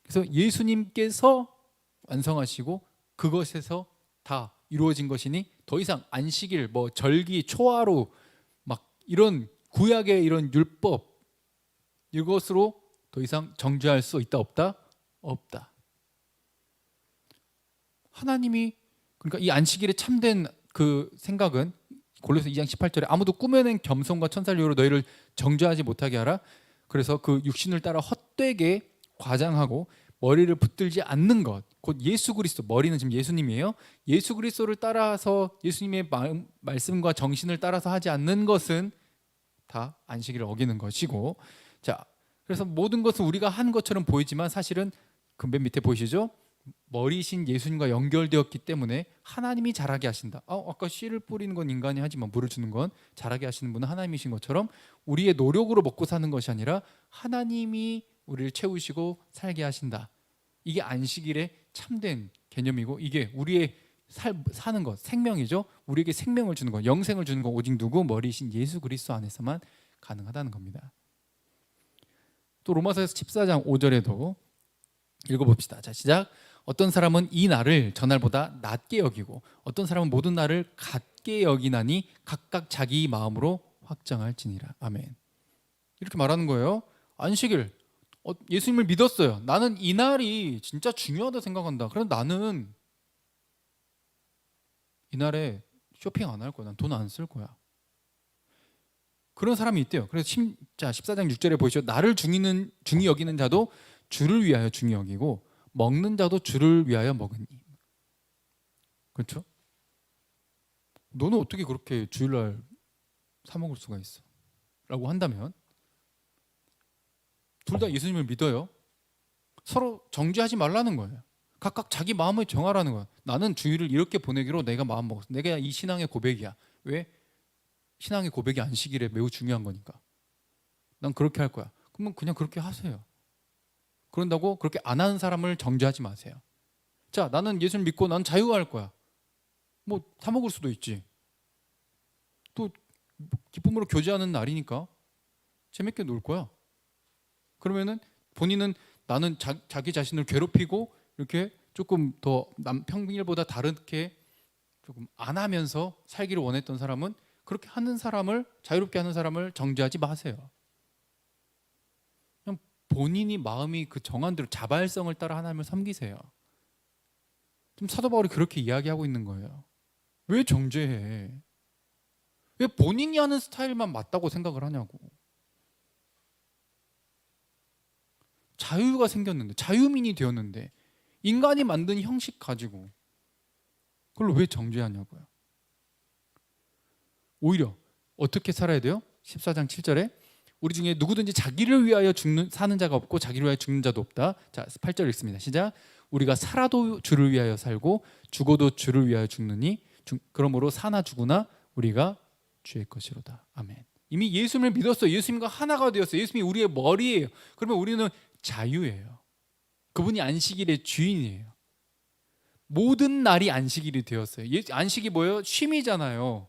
A: 그래서 예수님께서 완성하시고 그것에서 다 이루어진 것이니 더 이상 안식일, 뭐 절기, 초하루 막 이런 구약의 이런 율법 이것으로 더 이상 정죄할 수 있다 없다? 없다. 하나님이 그러니까 이 안식일에 참된 그 생각은 골로새 2장 18절에 아무도 꾸며낸 겸손과 천살력으로 너희를 정죄하지 못하게 하라. 그래서 그 육신을 따라 헛되게 과장하고 머리를 붙들지 않는 것, 곧 예수 그리스도, 머리는 지금 예수님이에요. 예수 그리스도를 따라서 예수님의 말씀과 정신을 따라서 하지 않는 것은 다 안식일을 어기는 것이고, 자, 그래서 모든 것은 우리가 한 것처럼 보이지만 사실은 그 맨 밑에 보이시죠? 머리신 예수님과 연결되었기 때문에 하나님이 자라게 하신다. 아까 씨를 뿌리는 건 인간이 하지만 물을 주는 건 자라게 하시는 분은 하나님이신 것처럼 우리의 노력으로 먹고 사는 것이 아니라 하나님이 우리를 채우시고 살게 하신다. 이게 안식일의 참된 개념이고 이게 우리의 사는 것, 생명이죠. 우리에게 생명을 주는 것, 영생을 주는 것 오직 누구? 머리신 예수 그리스도 안에서만 가능하다는 겁니다. 또 로마서에서 14장 5절에도 읽어봅시다. 자, 시작. 어떤 사람은 이 날을 전날보다 낮게 여기고 어떤 사람은 모든 날을 같게 여기나니 각각 자기 마음으로 확정할지니라. 아멘. 이렇게 말하는 거예요. 안식일, 예수님을 믿었어요. 나는 이 날이 진짜 중요하다 생각한다. 그럼 나는 이 날에 쇼핑 안 할 거야. 난 돈 안 쓸 거야. 그런 사람이 있대요. 그래서 14장 6절에 보시죠. 나를 중히 여기는 자도 주를 위하여 중히 여기고 먹는 자도 주를 위하여 먹으니. 그렇죠? 너는 어떻게 그렇게 주일날 사 먹을 수가 있어? 라고 한다면 둘 다 예수님을 믿어요. 서로 정죄하지 말라는 거예요. 각각 자기 마음을 정하라는 거야. 나는 주일을 이렇게 보내기로 내가 마음 먹었어. 내가 이 신앙의 고백이야. 왜? 신앙의 고백이 안식일에 매우 중요한 거니까. 난 그렇게 할 거야. 그러면 그냥 그렇게 하세요. 그런다고 그렇게 안 하는 사람을 정죄하지 마세요. 자, 나는 예수를 믿고 난 자유할 거야. 뭐 사 먹을 수도 있지. 또 기쁨으로 교제하는 날이니까 재밌게 놀 거야. 그러면은 본인은 나는 자기 자신을 괴롭히고 이렇게 조금 더 평일보다 다르게 조금 안 하면서 살기를 원했던 사람은 그렇게 하는 사람을, 자유롭게 하는 사람을 정죄하지 마세요. 그냥 본인이 마음이 그 정한 대로 자발성을 따라 하나님을 섬기세요. 지금 사도 바울이 그렇게 이야기하고 있는 거예요. 왜 정죄해? 왜 본인이 하는 스타일만 맞다고 생각을 하냐고. 자유가 생겼는데, 자유민이 되었는데 인간이 만든 형식 가지고 그걸 왜 정죄하냐고요. 오히려 어떻게 살아야 돼요? 14장 7절에 우리 중에 누구든지 자기를 위하여 사는 자가 없고 자기를 위하여 죽는 자도 없다. 자, 8절 읽습니다. 시작. 우리가 살아도 주를 위하여 살고 죽어도 주를 위하여 죽느니 그러므로 사나 죽으나 우리가 주의 것이로다. 아멘. 이미 예수님을 믿었어요. 예수님과 하나가 되었어요. 예수님이 우리의 머리예요. 그러면 우리는 자유예요. 그분이 안식일의 주인이에요. 모든 날이 안식일이 되었어요. 안식이 뭐예요? 쉼이잖아요.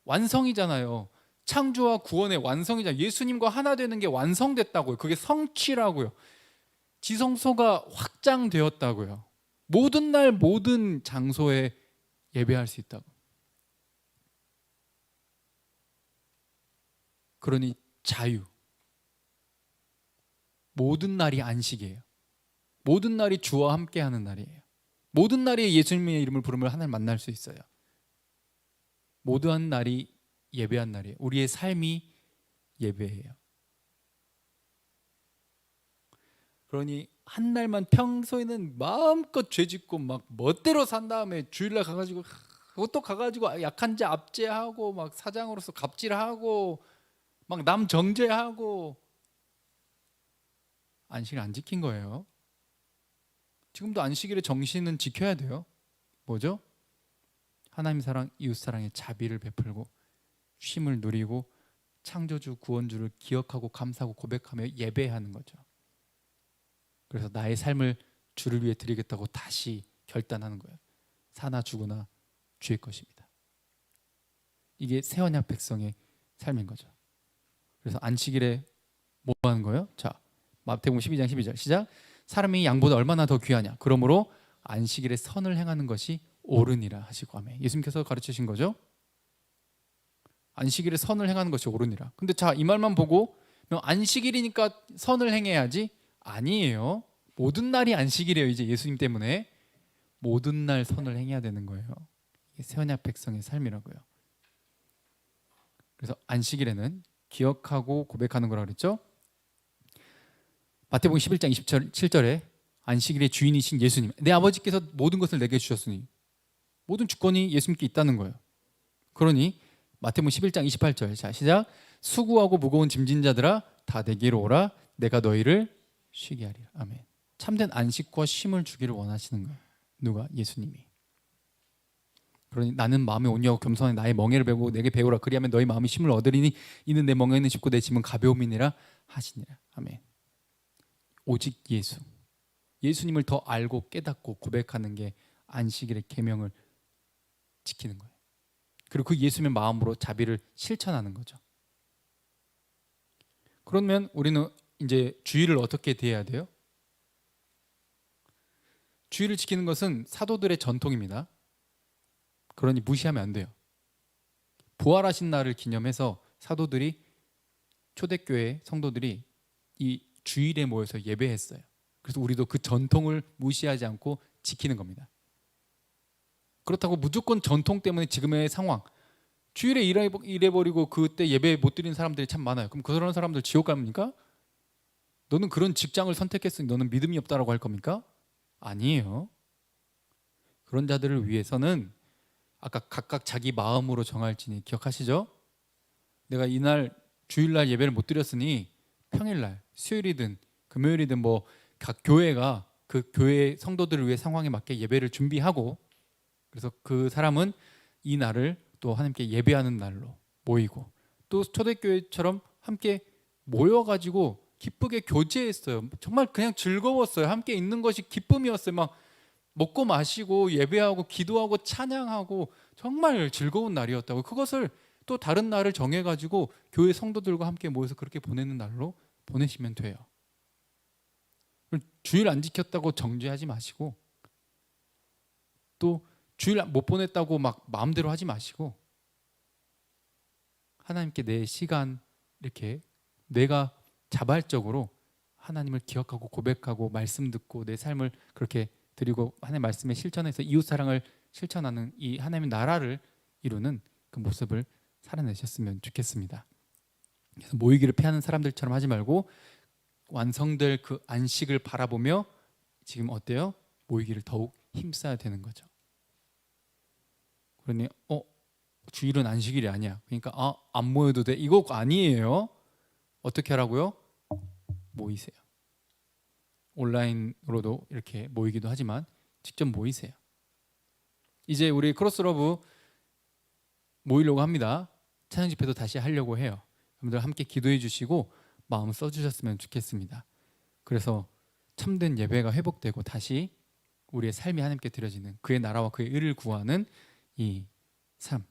A: 완성이잖아요. 창조와 구원의 완성이잖아요. 예수님과 하나 되는 게 완성됐다고요. 그게 성취라고요. 지성소가 확장되었다고요. 모든 날 모든 장소에 예배할 수 있다고. 그러니 자유. 모든 날이 안식이에요. 모든 날이 주와 함께하는 날이에요. 모든 날이 예수님의 이름을 부르면 하나님 만날 수 있어요. 모든 날이 예배한 날이에요. 우리의 삶이 예배예요. 그러니 한 날만 평소에는 마음껏 죄짓고 막 멋대로 산 다음에 주일날 가가지고 그것도 가가지고 약한 자 압제하고 막 사장으로서 갑질하고 막 남 정죄하고 안식일 안 지킨 거예요. 지금도 안식일의 정신은 지켜야 돼요. 뭐죠? 하나님 사랑, 이웃 사랑의 자비를 베풀고 쉼을 누리고 창조주, 구원주를 기억하고 감사하고 고백하며 예배하는 거죠. 그래서 나의 삶을 주를 위해 드리겠다고 다시 결단하는 거예요. 사나 죽으나 주의 것입니다. 이게 새 언약 백성의 삶인 거죠. 그래서 안식일에 뭐 하는 거예요? 자, 마태복음 12장 12절 시작. 사람이 양보다 얼마나 더 귀하냐. 그러므로 안식일에 선을 행하는 것이 옳으니라 하시고 아멘. 예수님께서 가르치신 거죠. 안식일에 선을 행하는 것이 옳으니라. 근데 자, 이 말만 보고 안식일이니까 선을 행해야지? 아니에요. 모든 날이 안식일이에요. 이제 예수님 때문에 모든 날 선을 행해야 되는 거예요. 이게 새 언약 백성의 삶이라고요. 그래서 안식일에는 기억하고 고백하는 거라고 그랬죠. 마태복음 11장 27절에 안식일의 주인이신 예수님, 내 아버지께서 모든 것을 내게 주셨으니 모든 주권이 예수님께 있다는 거예요. 그러니 마태복음 11장 28절 자 시작. 수고하고 무거운 짐진 자들아 다 내게로 오라 내가 너희를 쉬게 하리라. 아멘. 참된 안식과 쉼을 주기를 원하시는 거예요. 누가? 예수님이. 그러니 나는 마음에 온유하고 겸손한 나의 멍에를 배우고 내게 배우라 그리하면 너희 마음이 쉼을 얻으리니 이는 내 멍에는 쉽고 내 짐은 가벼움이니라 하시니라. 아멘. 오직 예수. 예수님을 더 알고 깨닫고 고백하는 게 안식일의 계명을 지키는 거예요. 그리고 그 예수님의 마음으로 자비를 실천하는 거죠. 그러면 우리는 이제 주일을 어떻게 대해야 돼요? 주일을 지키는 것은 사도들의 전통입니다. 그러니 무시하면 안 돼요. 부활하신 날을 기념해서 사도들이 초대교회 성도들이 이 주일에 모여서 예배했어요. 그래서 우리도 그 전통을 무시하지 않고 지키는 겁니다. 그렇다고 무조건 전통 때문에 지금의 상황 주일에 일해버리고 그때 예배 못 드리는 사람들이 참 많아요. 그럼 그런 사람들 지옥 갑니까? 너는 그런 직장을 선택했으니 너는 믿음이 없다라고 할 겁니까? 아니에요. 그런 자들을 위해서는 아까 각각 자기 마음으로 정할지니 기억하시죠? 내가 이날 주일날 예배를 못 드렸으니 평일날, 수요일이든 금요일이든 뭐 각 교회가 그 교회 성도들을 위해 상황에 맞게 예배를 준비하고, 그래서 그 사람은 이 날을 또 하나님께 예배하는 날로 모이고, 또 초대교회처럼 함께 모여가지고 기쁘게 교제했어요. 정말 그냥 즐거웠어요. 함께 있는 것이 기쁨이었어요. 막 먹고 마시고 예배하고 기도하고 찬양하고 정말 즐거운 날이었다고. 그것을 또 다른 날을 정해가지고 교회 성도들과 함께 모여서 그렇게 보내는 날로 보내시면 돼요. 주일 안 지켰다고 정죄하지 마시고, 또 주일 못 보냈다고 막 마음대로 하지 마시고, 하나님께 내 시간 이렇게 내가 자발적으로 하나님을 기억하고 고백하고 말씀 듣고 내 삶을 그렇게 드리고 하나님의 말씀에 실천해서 이웃사랑을 실천하는 이 하나님의 나라를 이루는 그 모습을 살아내셨으면 좋겠습니다. 그래서 모이기를 피하는 사람들처럼 하지 말고 완성될 그 안식을 바라보며 지금 어때요? 모이기를 더욱 힘써야 되는 거죠. 그러니 주일은 안식일이 아니야. 그러니까 안 모여도 돼. 이거 아니에요. 어떻게 하라고요? 모이세요. 온라인으로도 이렇게 모이기도 하지만 직접 모이세요. 이제 우리 크로스러브 모이려고 합니다. 찬양 집회도 다시 하려고 해요. 여러분들 함께 기도해 주시고 마음 써주셨으면 좋겠습니다. 그래서 참된 예배가 회복되고 다시 우리의 삶이 하나님께 드려지는 그의 나라와 그의 의를 구하는 이 삶.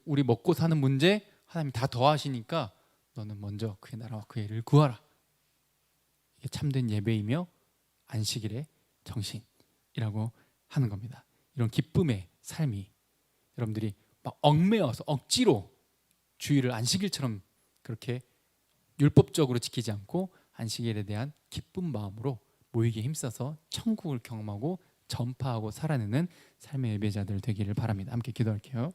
A: 우리 먹고 사는 문제 하나님 다 더하시니까 너는 먼저 그의 나라와 그의 의를 구하라. 이게 참된 예배이며 안식일의 정신이라고 하는 겁니다. 이런 기쁨의 삶이 여러분들이 막 얽매여서 억지로 주일을 안식일처럼 그렇게 율법적으로 지키지 않고 안식일에 대한 기쁜 마음으로 모이기에 힘써서 천국을 경험하고 전파하고 살아내는 삶의 예배자들 되기를 바랍니다. 함께 기도할게요.